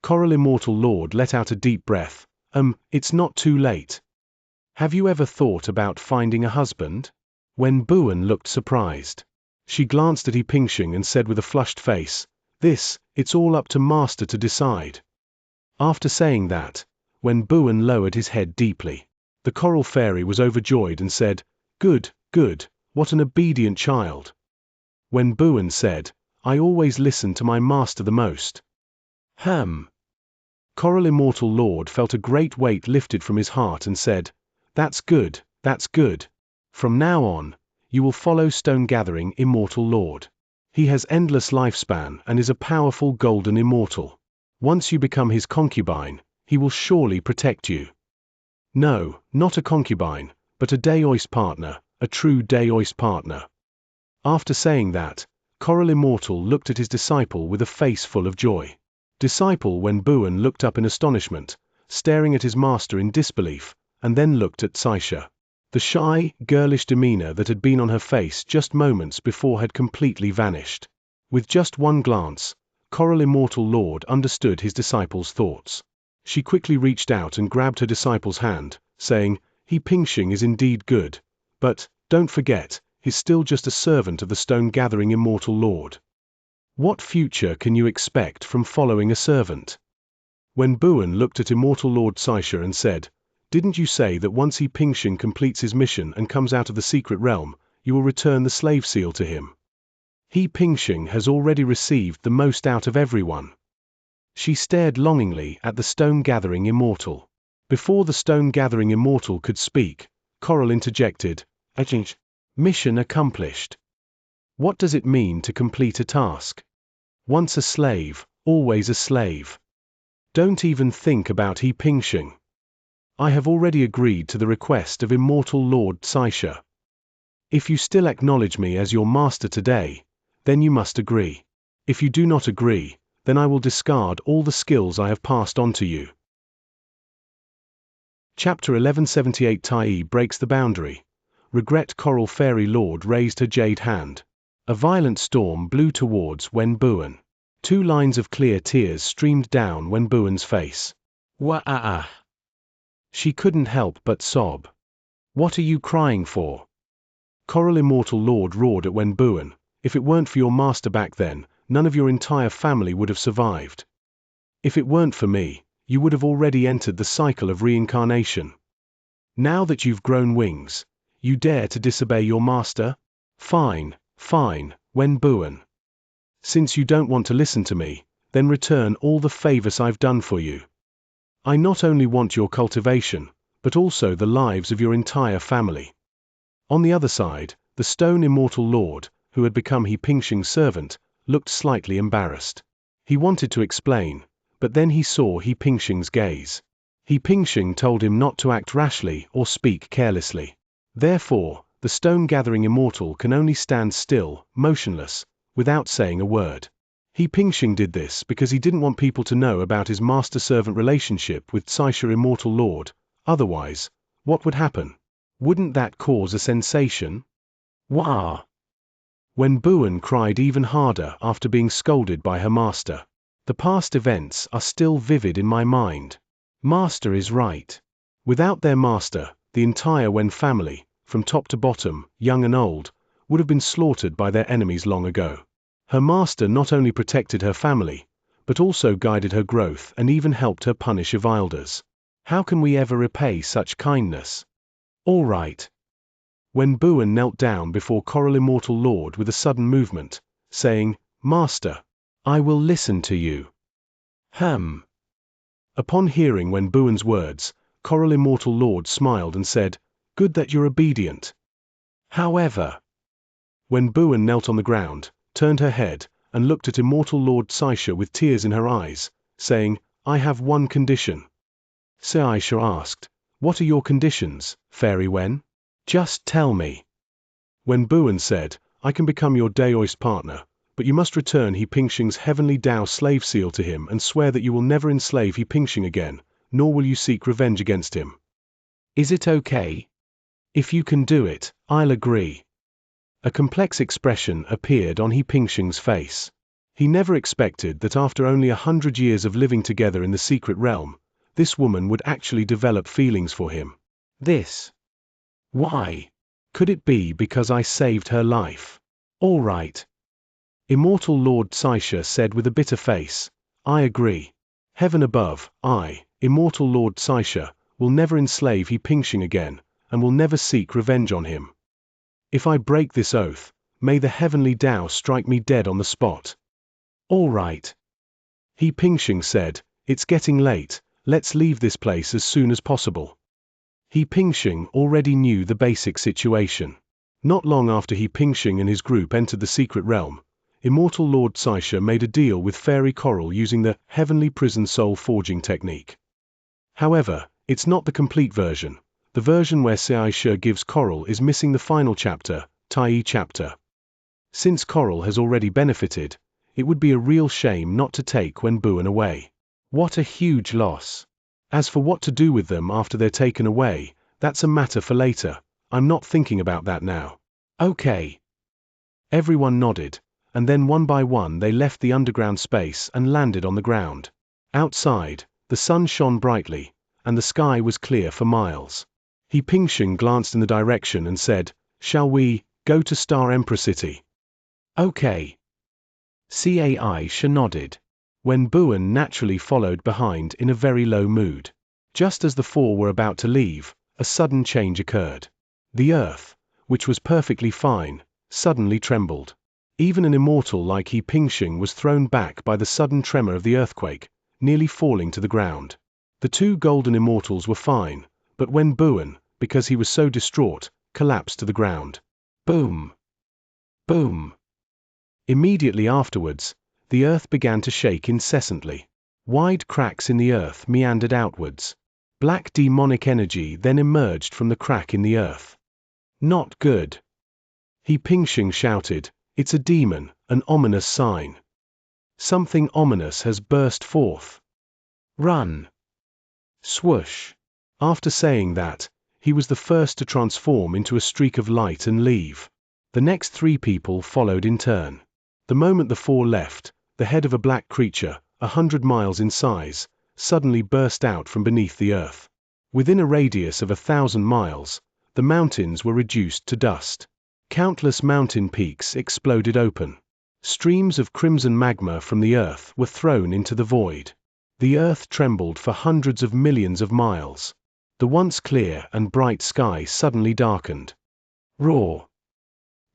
Coral Immortal Lord let out a deep breath. It's not too late. Have you ever thought about finding a husband? Wen Buan looked surprised. She glanced at He Pingxing and said with a flushed face, it's all up to master to decide. After saying that, Wen Buan lowered his head deeply. The coral fairy was overjoyed and said, good, what an obedient child. Wen Buan said, I always listen to my master the most. Coral Immortal Lord felt a great weight lifted from his heart and said, that's good. From now on, you will follow Stone Gathering Immortal Lord. He has endless lifespan and is a powerful golden immortal. Once you become his concubine, he will surely protect you. No, not a concubine, but a Daoist partner, a true Daoist partner. After saying that, Coral Immortal looked at his disciple with a face full of joy. Disciple Wen Buan looked up in astonishment, staring at his master in disbelief, and then looked at Xianxia. The shy, girlish demeanor that had been on her face just moments before had completely vanished. With just one glance, Coral Immortal Lord understood his disciple's thoughts. She quickly reached out and grabbed her disciple's hand, saying, He Pingxing is indeed good, but, don't forget, he's still just a servant of the Stone Gathering Immortal Lord. What future can you expect from following a servant? Wen Buan looked at Immortal Lord Xianxia and said, didn't you say that once He Pingxing completes his mission and comes out of the secret realm, you will return the slave seal to him? He Pingxing has already received the most out of everyone. She stared longingly at the Stone Gathering Immortal. Before the Stone Gathering Immortal could speak, Coral interjected, mission accomplished. What does it mean to complete a task? Once a slave, always a slave. Don't even think about He Pingxing. I have already agreed to the request of Immortal Lord Xianxia. If you still acknowledge me as your master today, then you must agree. If you do not agree, then I will discard all the skills I have passed on to you. Chapter 1178 Tai breaks the boundary. Regret Coral Fairy Lord raised her jade hand. A violent storm blew towards Wen Buan. 2 lines of clear tears streamed down Wen Buan's face. Wah-ah-ah. She couldn't help but sob. What are you crying for? Coral Immortal Lord roared at Wen Buan. If it weren't for your master back then, none of your entire family would have survived. If it weren't for me, you would have already entered the cycle of reincarnation. Now that you've grown wings, you dare to disobey your master? Fine, Wen Buan. Since you don't want to listen to me, then return all the favors I've done for you. I not only want your cultivation, but also the lives of your entire family. On the other side, the Stone Immortal Lord, who had become He Pingxing's servant, looked slightly embarrassed. He wanted to explain, but then he saw He Pingxing's gaze. He Pingxing told him not to act rashly or speak carelessly. Therefore, the stone-gathering immortal can only stand still, motionless, without saying a word. He Pingxing did this because he didn't want people to know about his master-servant relationship with Xianxia Immortal Lord. Otherwise, what would happen? Wouldn't that cause a sensation? Wah! When Buan cried even harder after being scolded by her master. The past events are still vivid in my mind. Master is right. Without their master, the entire Wen family, from top to bottom, young and old, would have been slaughtered by their enemies long ago. Her master not only protected her family, but also guided her growth and even helped her punish Evilders. How can we ever repay such kindness? All right. When Buan knelt down before Coral Immortal Lord with a sudden movement, saying, "Master, I will listen to you." Upon hearing Wen Buan's words, Coral Immortal Lord smiled and said, "Good that you're obedient." However, when Buan knelt on the ground, turned her head, and looked at Immortal Lord Xianxia with tears in her eyes, saying, "I have one condition." Xianxia asked, "What are your conditions, Fairy Wen? Just tell me." When Buan said, "I can become your Daoist partner, but you must return He Pingxing's heavenly Dao slave seal to him and swear that you will never enslave He Pingxing again, nor will you seek revenge against him. Is it okay? If you can do it, I'll agree." A complex expression appeared on He Pingxing's face. He never expected that after only 100 years of living together in the secret realm, this woman would actually develop feelings for him. Why? Could it be because I saved her life? All right. Immortal Lord Xianxia said with a bitter face, "I agree. Heaven above, I, Immortal Lord Xianxia, will never enslave He Pingxing again, and will never seek revenge on him. If I break this oath, may the heavenly Dao strike me dead on the spot." All right. He Pingxing said, "It's getting late, let's leave this place as soon as possible." He Pingxing already knew the basic situation. Not long after He Pingxing and his group entered the secret realm, Immortal Lord Xianxia made a deal with Fairy Coral using the Heavenly Prison Soul Forging technique. However, it's not the complete version. The version where Xianxia gives Coral is missing the final chapter, Tai chapter. Since Coral has already benefited, it would be a real shame not to take Wen Buan away. What a huge loss. As for what to do with them after they're taken away, that's a matter for later. I'm not thinking about that now. Okay. Everyone nodded, and then one by one they left the underground space and landed on the ground. Outside, the sun shone brightly, and the sky was clear for miles. He Pingxing glanced in the direction and said, "Shall we go to Star Emperor City?" Okay. Xianxia nodded. Wen Buan naturally followed behind in a very low mood. Just as the four were about to leave, a sudden change occurred. The earth, which was perfectly fine, suddenly trembled. Even an immortal like He Pingxing was thrown back by the sudden tremor of the earthquake, nearly falling to the ground. The two golden immortals were fine, but Wen Buan, because he was so distraught, collapsed to the ground. Boom! Boom! Immediately afterwards, the earth began to shake incessantly. Wide cracks in the earth meandered outwards. Black demonic energy then emerged from the crack in the earth. Not good. He Pingxing shouted, "It's a demon, an ominous sign. Something ominous has burst forth. Run!" Swoosh! After saying that, he was the first to transform into a streak of light and leave. The next three people followed in turn. The moment the four left, the head of a black creature, 100 miles in size, suddenly burst out from beneath the earth. Within a radius of 1,000 miles, the mountains were reduced to dust. Countless mountain peaks exploded open. Streams of crimson magma from the earth were thrown into the void. The earth trembled for hundreds of millions of miles. The once clear and bright sky suddenly darkened. Roar!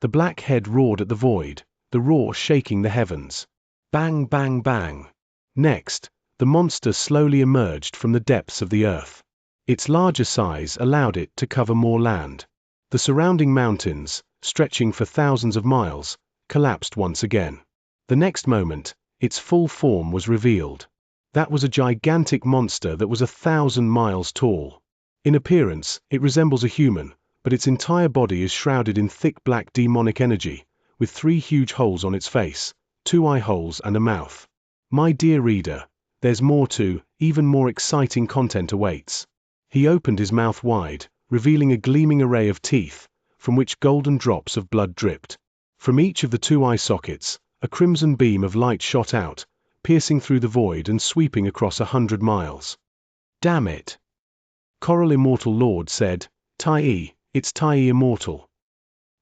The black head roared at the void, the roar shaking the heavens. Bang, bang, bang. Next, the monster slowly emerged from the depths of the earth. Its larger size allowed it to cover more land. The surrounding mountains, stretching for thousands of miles, collapsed once again. The next moment, its full form was revealed. That was a gigantic monster that was 1,000 miles tall. In appearance, it resembles a human, but its entire body is shrouded in thick black demonic energy, with 3 huge holes on its face, 2 eye holes and a mouth. My dear reader, there's more to, even more exciting content awaits. He opened his mouth wide, revealing a gleaming array of teeth, from which golden drops of blood dripped. From each of the 2 eye sockets, a crimson beam of light shot out, piercing through the void and sweeping across 100 miles. Damn it! Coral Immortal Lord said, Tai, it's Tai Immortal.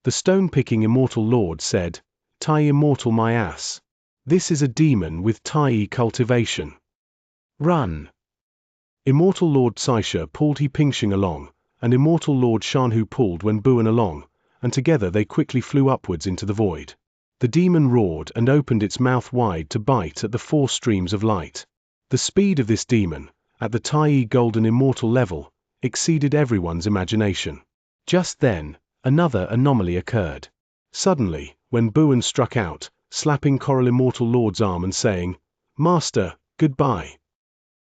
The stone-picking Immortal Lord said, Tai Immortal my ass. This is a demon with Tai cultivation. Run! Immortal Lord Xianxia pulled He Pingxing along, and Immortal Lord Shanhu pulled Wenbuan along, and together they quickly flew upwards into the void. The demon roared and opened its mouth wide to bite at the 4 streams of light. The speed of this demon, at the Tai Golden Immortal level, exceeded everyone's imagination. Just then, another anomaly occurred. Suddenly, Wenbuan struck out, slapping Coral Immortal Lord's arm and saying, "Master, goodbye."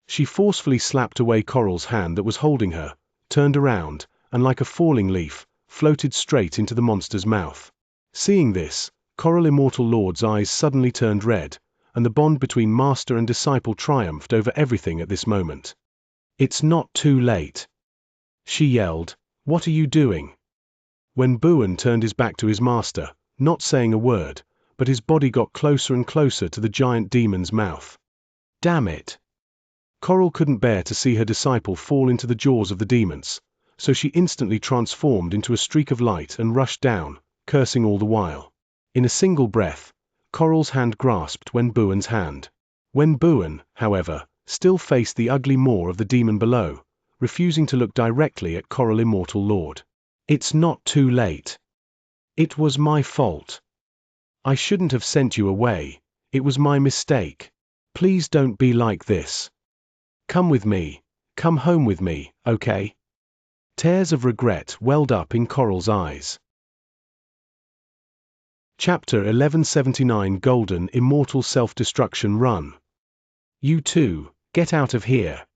She forcefully slapped away Coral's hand that was holding her, turned around, and like a falling leaf, floated straight into the monster's mouth. Seeing this, Coral Immortal Lord's eyes suddenly turned red, and the bond between master and disciple triumphed over everything at this moment. "It's not too late," she yelled. "What are you doing?" Wenbuan turned his back to his master, not saying a word, but his body got closer and closer to the giant demon's mouth. Damn it! Coral couldn't bear to see her disciple fall into the jaws of the demons, so she instantly transformed into a streak of light and rushed down, cursing all the while. In a single breath, Coral's hand grasped Wenbuan's hand. Wenbuan, however, still faced the ugly maw of the demon below, refusing to look directly at Coral Immortal Lord. "It's not too late. It was my fault. I shouldn't have sent you away. It was my mistake. Please don't be like this. Come with me. Come home with me, okay?" Tears of regret welled up in Coral's eyes. Chapter 1179 Golden Immortal Self-Destruction Run. "You two, get out of here."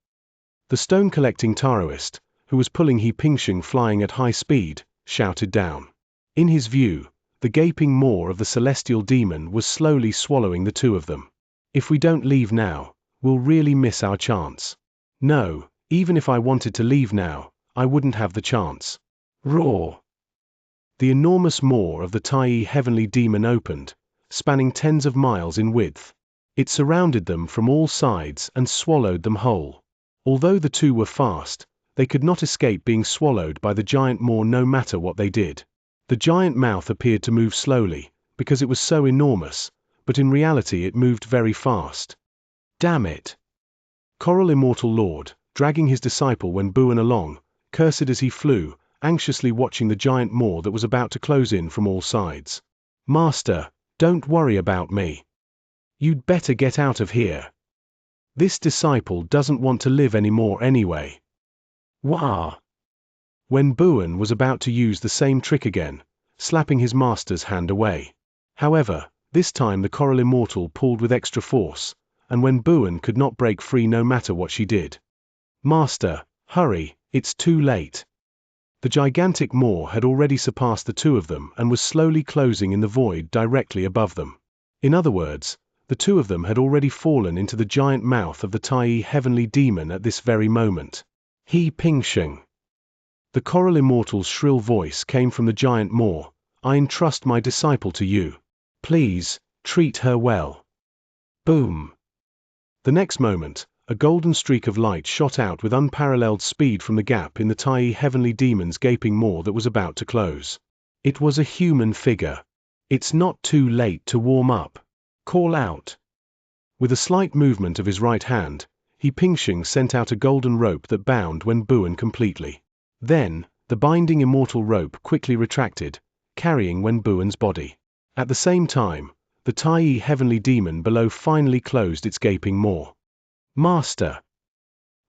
The stone-collecting Taoist, who was pulling He Pingxing flying at high speed, shouted down. In his view, the gaping maw of the celestial demon was slowly swallowing the 2 of them. "If we don't leave now, we'll really miss our chance. No, even if I wanted to leave now, I wouldn't have the chance." Roar! The enormous maw of the Tai heavenly demon opened, spanning tens of miles in width. It surrounded them from all sides and swallowed them whole. Although the 2 were fast, they could not escape being swallowed by the giant maw no matter what they did. The giant mouth appeared to move slowly, because it was so enormous, but in reality it moved very fast. Damn it! Coral Immortal Lord, dragging his disciple Wenbuan along, cursed as he flew, anxiously watching the giant maw that was about to close in from all sides. "Master, don't worry about me. You'd better get out of here. This disciple doesn't want to live anymore anyway." Wah! Wenbuan was about to use the same trick again, slapping his master's hand away. However, this time the Coral Immortal pulled with extra force, and Wenbuan could not break free no matter what she did. "Master, hurry, it's too late." The gigantic maw had already surpassed the 2 of them and was slowly closing in the void directly above them. In other words, the 2 of them had already fallen into the giant mouth of the Tai heavenly demon at this very moment. He Pingxing. The Coral Immortal's shrill voice came from the giant maw. "I entrust my disciple to you. Please, treat her well." Boom! The next moment, a golden streak of light shot out with unparalleled speed from the gap in the Tai heavenly demon's gaping maw that was about to close. It was a human figure. "It's not too late to warm up. Call out." With a slight movement of his right hand, He Pingxing sent out a golden rope that bound Wenbuan completely. Then, the binding immortal rope quickly retracted, carrying Wenbuan's body. At the same time, the Tai heavenly demon below finally closed its gaping maw. "Master!"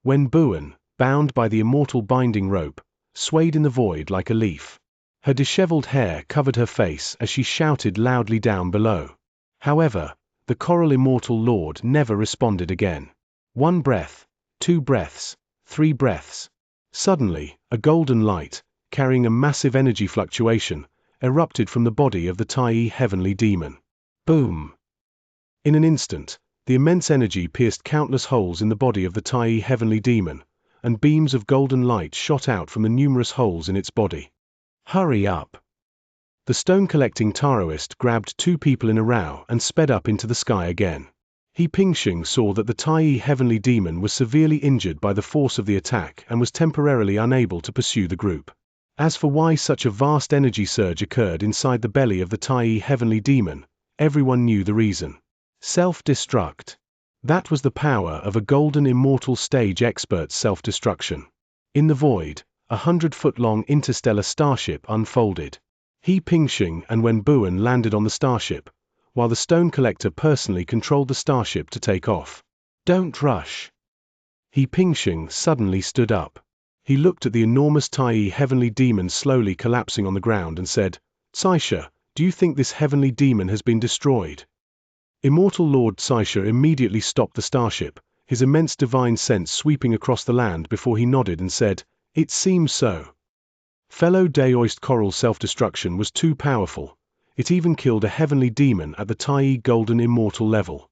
Wenbuan, bound by the immortal binding rope, swayed in the void like a leaf. Her disheveled hair covered her face as she shouted loudly down below. However, the Coral Immortal Lord never responded again. 1 breath, 2 breaths, 3 breaths. Suddenly, a golden light, carrying a massive energy fluctuation, erupted from the body of the Tai heavenly demon. Boom! In an instant, the immense energy pierced countless holes in the body of the Tai heavenly demon, and beams of golden light shot out from the numerous holes in its body. Hurry up! The stone-collecting Taoist grabbed 2 people in a row and sped up into the sky again. He Pingxing saw that the Tai heavenly demon was severely injured by the force of the attack and was temporarily unable to pursue the group. As for why such a vast energy surge occurred inside the belly of the Tai heavenly demon, everyone knew the reason. Self-destruct. That was the power of a golden immortal stage expert's self-destruction. In the void, 100-foot-long interstellar starship unfolded. He Pingxing and Wen Buan landed on the starship, while the stone collector personally controlled the starship to take off. Don't rush. He Pingxing suddenly stood up. He looked at the enormous Tai heavenly demon slowly collapsing on the ground and said, Xianxia, do you think this heavenly demon has been destroyed? Immortal Lord Xianxia immediately stopped the starship, his immense divine sense sweeping across the land before he nodded and said, It seems so. Fellow Daoist Coral self-destruction was too powerful. It even killed a heavenly demon at the Tai golden immortal level.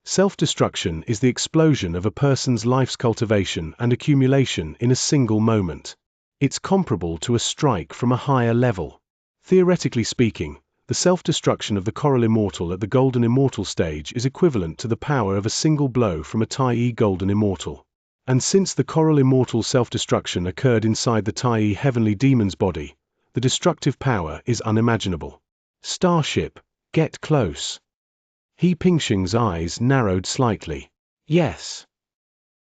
Self-destruction is the explosion of a person's life's cultivation and accumulation in a single moment. It's comparable to a strike from a higher level. Theoretically speaking, the self-destruction of the Coral Immortal at the Golden Immortal stage is equivalent to the power of a single blow from a Tai Golden Immortal. And since the Coral Immortal self-destruction occurred inside the Tai Heavenly Demon's body, the destructive power is unimaginable. Starship, get close. He Pingxing's eyes narrowed slightly. Yes.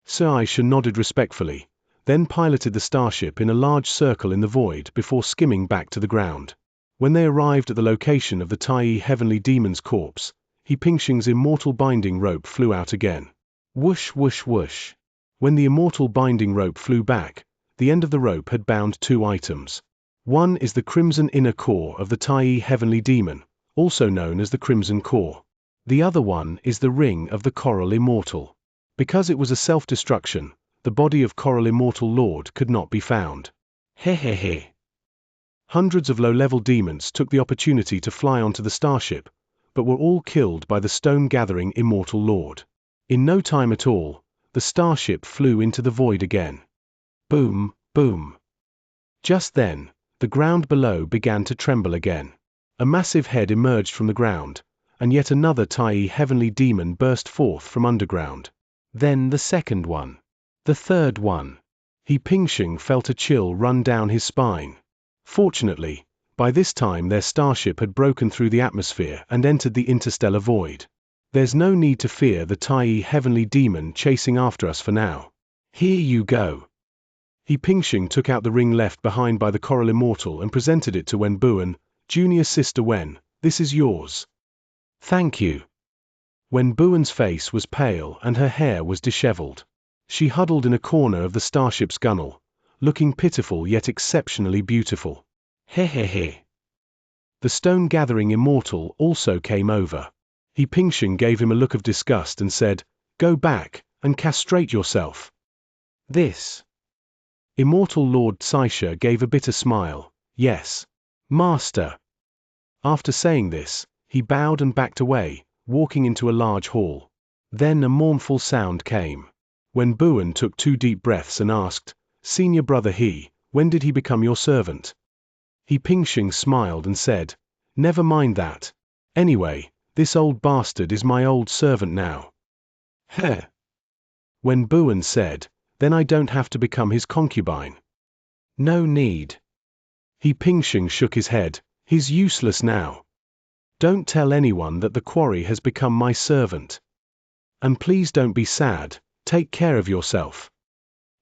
Xianxia nodded respectfully, then piloted the starship in a large circle in the void before skimming back to the ground. When they arrived at the location of the Tai Heavenly Demon's corpse, He Pingxing's immortal binding rope flew out again. Whoosh whoosh whoosh. When the immortal binding rope flew back, the end of the rope had bound 2 items. One is the crimson inner core of the Tai Heavenly Demon, also known as the Crimson Core. The other one is the ring of the Coral Immortal. Because it was a self-destruction, the body of Coral Immortal Lord could not be found. Hehehe. Hundreds of low-level demons took the opportunity to fly onto the starship, but were all killed by the stone-gathering Immortal Lord. In no time at all, the starship flew into the void again. Boom, boom. Just then, the ground below began to tremble again. A massive head emerged from the ground, and yet another Tai Heavenly Demon burst forth from underground. Then the second one. The third one. He Pingxing felt a chill run down his spine. Fortunately, by this time their starship had broken through the atmosphere and entered the interstellar void. There's no need to fear the Tai Heavenly Demon chasing after us for now. Here you go. He Pingxing took out the ring left behind by the Coral Immortal and presented it to Wen Buan. Junior Sister Wen, this is yours. Thank you. Wen Buan's face was pale and her hair was disheveled. She huddled in a corner of the starship's gunnel, looking pitiful yet exceptionally beautiful. Hehehe. The stone-gathering Immortal also came over. He Pingxing gave him a look of disgust and said, Go back and castrate yourself. This. Immortal Lord Xianxia gave a bitter smile. Yes, Master. After saying this, he bowed and backed away, walking into a large hall. Then a mournful sound came. Wen Buan took 2 deep breaths and asked, Senior brother He, when did he become your servant? He Pingxing smiled and said, Never mind that. Anyway, this old bastard is my old servant now. Heh. Wen Buan said, Then I don't have to become his concubine. No need. He Pingxing shook his head, he's useless now. Don't tell anyone that the quarry has become my servant. And please don't be sad, take care of yourself.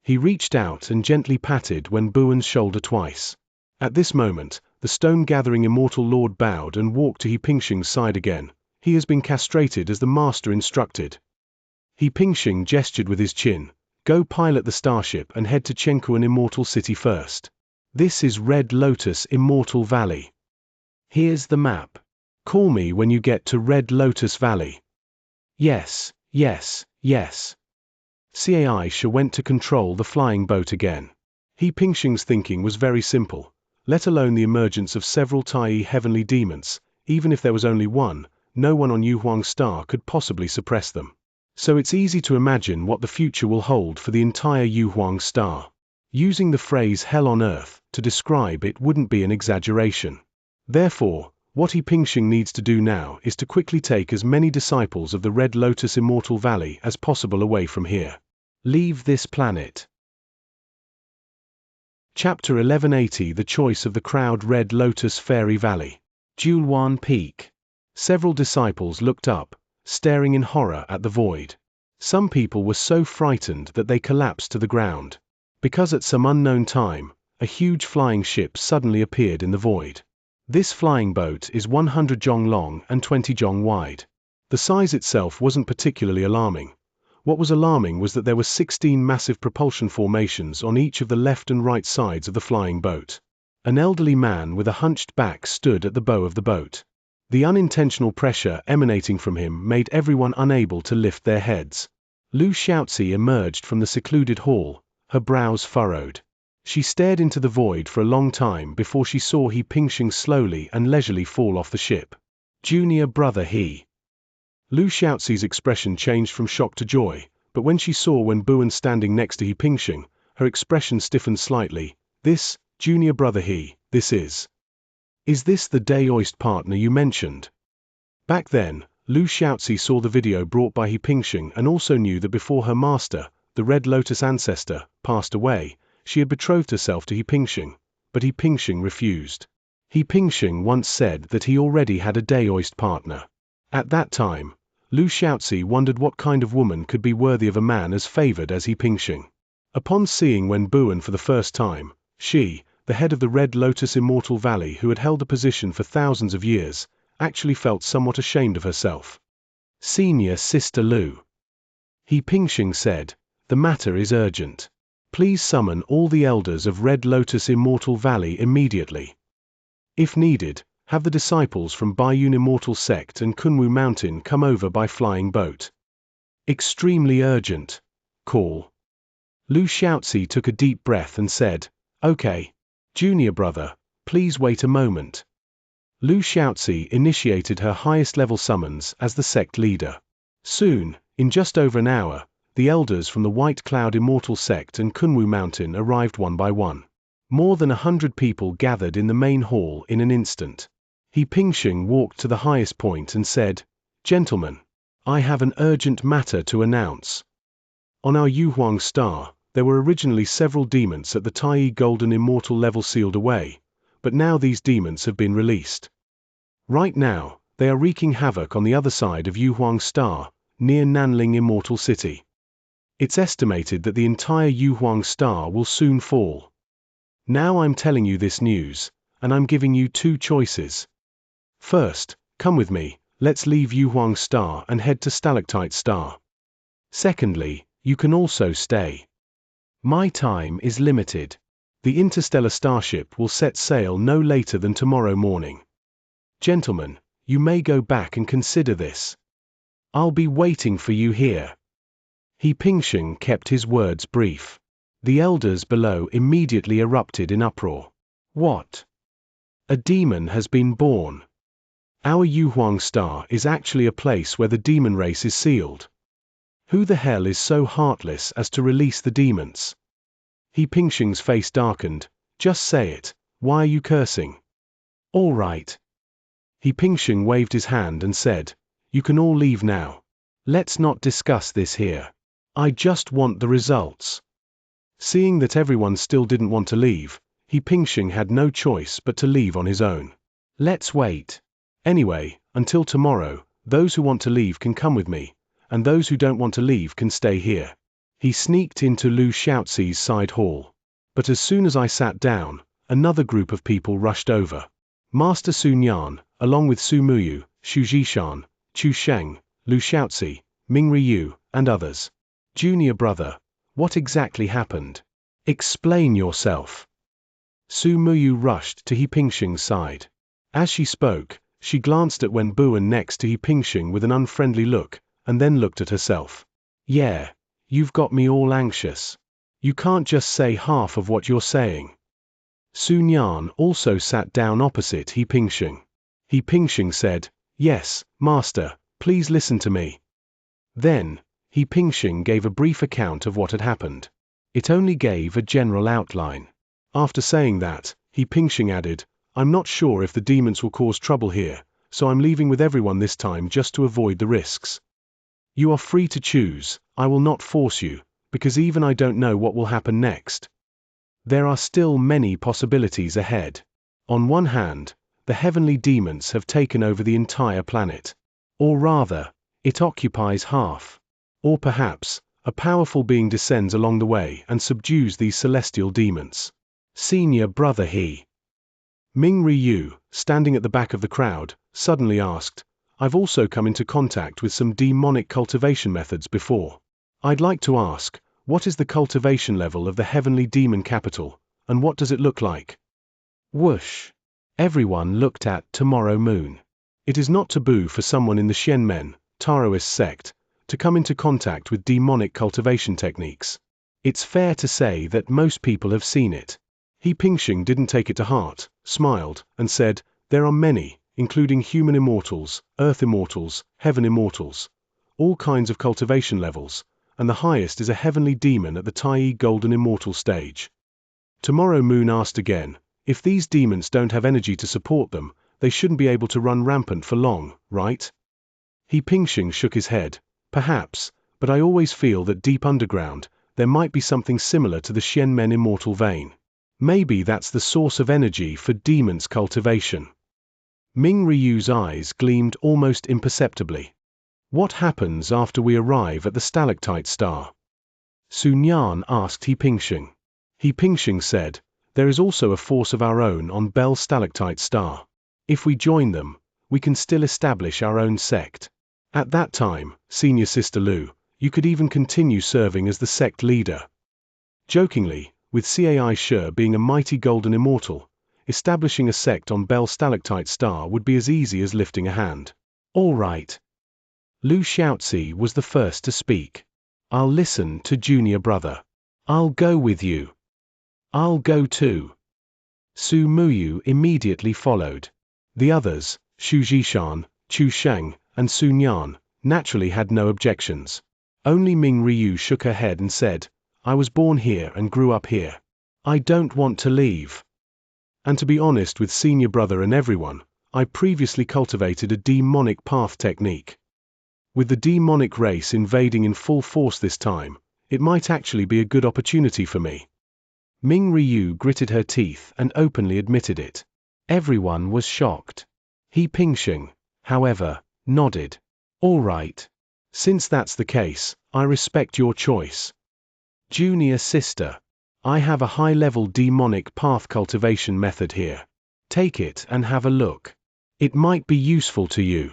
He reached out and gently patted Wen Buan's shoulder twice. At this moment, the stone-gathering Immortal Lord bowed and walked to He Pingxing's side again. He has been castrated as the Master instructed. He Pingxing gestured with his chin. Go pilot the starship and head to Qianquan Immortal City first. This is Red Lotus Immortal Valley. Here's the map. Call me when you get to Red Lotus Valley. Yes, yes, yes. Xianxia went to control the flying boat again. He Pingxing's thinking was very simple. Let alone the emergence of several Tai heavenly demons, even if there was only one, no one on Yuhuang Star could possibly suppress them. So it's easy to imagine what the future will hold for the entire Yuhuang Star. Using the phrase hell on earth to describe it wouldn't be an exaggeration. Therefore, what He Pingxing needs to do now is to quickly take as many disciples of the Red Lotus Immortal Valley as possible away from here. Leave this planet. Chapter 1180 The Choice of the Crowd Red Lotus Fairy Valley. Julwan Peak. Several disciples looked up, staring in horror at the void. Some people were so frightened that they collapsed to the ground. Because at some unknown time, a huge flying ship suddenly appeared in the void. This flying boat is 100 zhong long and 20 zhong wide. The size itself wasn't particularly alarming. What was alarming was that there were 16 massive propulsion formations on each of the left and right sides of the flying boat. An elderly man with a hunched back stood at the bow of the boat. The unintentional pressure emanating from him made everyone unable to lift their heads. Lu Xiaozi emerged from the secluded hall, her brows furrowed. She stared into the void for a long time before she saw He Pingxing slowly and leisurely fall off the ship. Junior brother He. Lu Xiaozi's expression changed from shock to joy, but when she saw Wen Buan standing next to He Pingxing, her expression stiffened slightly. This, junior brother He, this is. Is this the Daoist partner you mentioned? Back then, Lu Xiaozi saw the video brought by He Pingxing and also knew that before her master, the Red Lotus ancestor, passed away, she had betrothed herself to He Pingxing, but He Pingxing refused. He Pingxing once said that he already had a Daoist partner. At that time, Lu Xiaozi wondered what kind of woman could be worthy of a man as favored as He Pingxing. Upon seeing Wen Buan for the first time, she, the head of the Red Lotus Immortal Valley who had held the position for thousands of years, actually felt somewhat ashamed of herself. Senior Sister Lu. He Pingxing said, the matter is urgent. Please summon all the elders of Red Lotus Immortal Valley immediately. If needed, have the disciples from Baiyun Immortal Sect and Kunwu Mountain come over by flying boat. Extremely urgent. Call. Lu Xiaozi took a deep breath and said, okay. Junior brother, please wait a moment. Lu Xiaozi initiated her highest level summons as the sect leader. Soon, in just over an hour, the elders from the White Cloud Immortal Sect and Kunwu Mountain arrived one by one. More than 100 people gathered in the main hall in an instant. He Pingxing walked to the highest point and said, gentlemen, I have an urgent matter to announce. On our Yuhuang Star, there were originally several demons at the Tai Golden Immortal level sealed away, but now these demons have been released. Right now, they are wreaking havoc on the other side of Yuhuang Star, near Nanling Immortal City. It's estimated that the entire Yuhuang Star will soon fall. Now I'm telling you this news, and I'm giving you two choices. First, come with me, let's leave Yuhuang Star and head to Stalactite Star. Secondly, you can also stay. My time is limited. The interstellar starship will set sail no later than tomorrow morning. Gentlemen, you may go back and consider this. I'll be waiting for you here. He Pingxing kept his words brief. The elders below immediately erupted in uproar. What? A demon has been born. Our Yuhuang Star is actually a place where the demon race is sealed. Who the hell is so heartless as to release the demons? He Pingxing's face darkened. Just say it, why are you cursing? All right. He Pingxing waved his hand and said, you can all leave now. Let's not discuss this here. I just want the results. Seeing that everyone still didn't want to leave, He Pingxing had no choice but to leave on his own. Let's wait. Anyway, until tomorrow, those who want to leave can come with me, and those who don't want to leave can stay here. He sneaked into Lu Xiaozi's side hall. But as soon as I sat down, another group of people rushed over. Master Su Nian, along with Su Muyu, Xu Zhishan, Chu Sheng, Lu Xiaozi, Ming Ryu, and others. Junior brother, what exactly happened? Explain yourself. Su Muyu rushed to He Pingxing's side. As she spoke, she glanced at Wen Buan next to He Pingxing with an unfriendly look, and then looked at herself. Yeah, You've got me all anxious. You can't just say half of what you're saying. Su Nian also sat down opposite He Pingsheng. He Pingsheng said, "Yes, master, please listen to me." Then, He Pingsheng gave a brief account of what had happened. It only gave a general outline. After saying that, He Pingsheng added, "I'm not sure if the demons will cause trouble here, so I'm leaving with everyone this time just to avoid the risks. You are free to choose, I will not force you, because even I don't know what will happen next. There are still many possibilities ahead. On one hand, the heavenly demons have taken over the entire planet. Or rather, it occupies half. Or perhaps, a powerful being descends along the way and subdues these celestial demons. Senior brother He Ming Ryu, standing at the back of the crowd, suddenly asked, "I've also come into contact with some demonic cultivation methods before. I'd like to ask, what is the cultivation level of the heavenly demon capital, and what does it look like?" Whoosh! Everyone looked at Tomorrow Moon. It is not taboo for someone in the Xianmen, Taoist sect, to come into contact with demonic cultivation techniques. It's fair to say that most people have seen it. He Pingsheng didn't take it to heart, smiled, and said, "There are many, including human immortals, earth immortals, heaven immortals, all kinds of cultivation levels, and the highest is a heavenly demon at the Tai Golden Immortal stage." Tomorrow Moon asked again, "If these demons don't have energy to support them, they shouldn't be able to run rampant for long, right?" He Pingsheng shook his head, "Perhaps, but I always feel that deep underground, there might be something similar to the Xianmen immortal vein. Maybe that's the source of energy for demons' cultivation." Ming Ryu's eyes gleamed almost imperceptibly. "What happens after we arrive at the stalactite star?" Su Nian asked He Pingsheng. He Pingsheng said, "There is also a force of our own on Bell Stalactite Star. If we join them, we can still establish our own sect. At that time, Senior Sister Lu, you could even continue serving as the sect leader." Jokingly, with Cai Shi being a mighty golden immortal, establishing a sect on Bell Stalactite Star would be as easy as lifting a hand. "All right." Lu Xiaozi was the first to speak. "I'll listen to junior brother. I'll go with you." "I'll go too." Su Muyu immediately followed. The others, Xu Zhishan, Chu Sheng, and Su Nian, naturally had no objections. Only Ming Ryu shook her head and said, "I was born here and grew up here. I don't want to leave. And to be honest with senior brother and everyone, I previously cultivated a demonic path technique. With the demonic race invading in full force this time, it might actually be a good opportunity for me." Ming Ryu gritted her teeth and openly admitted it. Everyone was shocked. He Pingsheng, however, nodded. "All right. Since that's the case, I respect your choice. Junior sister, I have a high-level demonic path cultivation method here. Take it and have a look. It might be useful to you."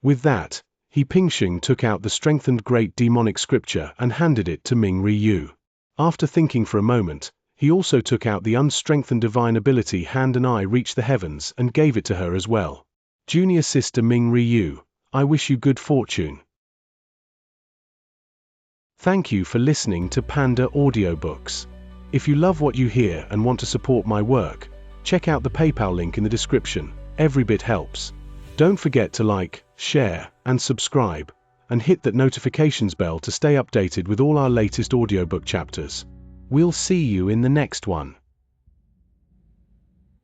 With that, He Pingsheng took out the strengthened great demonic scripture and handed it to Ming Ryu. After thinking for a moment, he also took out the unstrengthened divine ability Hand and Eye Reach the Heavens and gave it to her as well. "Junior sister Ming Ryu, I wish you good fortune." Thank you for listening to Panda Audiobooks. If you love what you hear and want to support my work, check out the PayPal link in the description. Every bit helps. Don't forget to like, share, and subscribe, and hit that notifications bell to stay updated with all our latest audiobook chapters. We'll see you in the next one.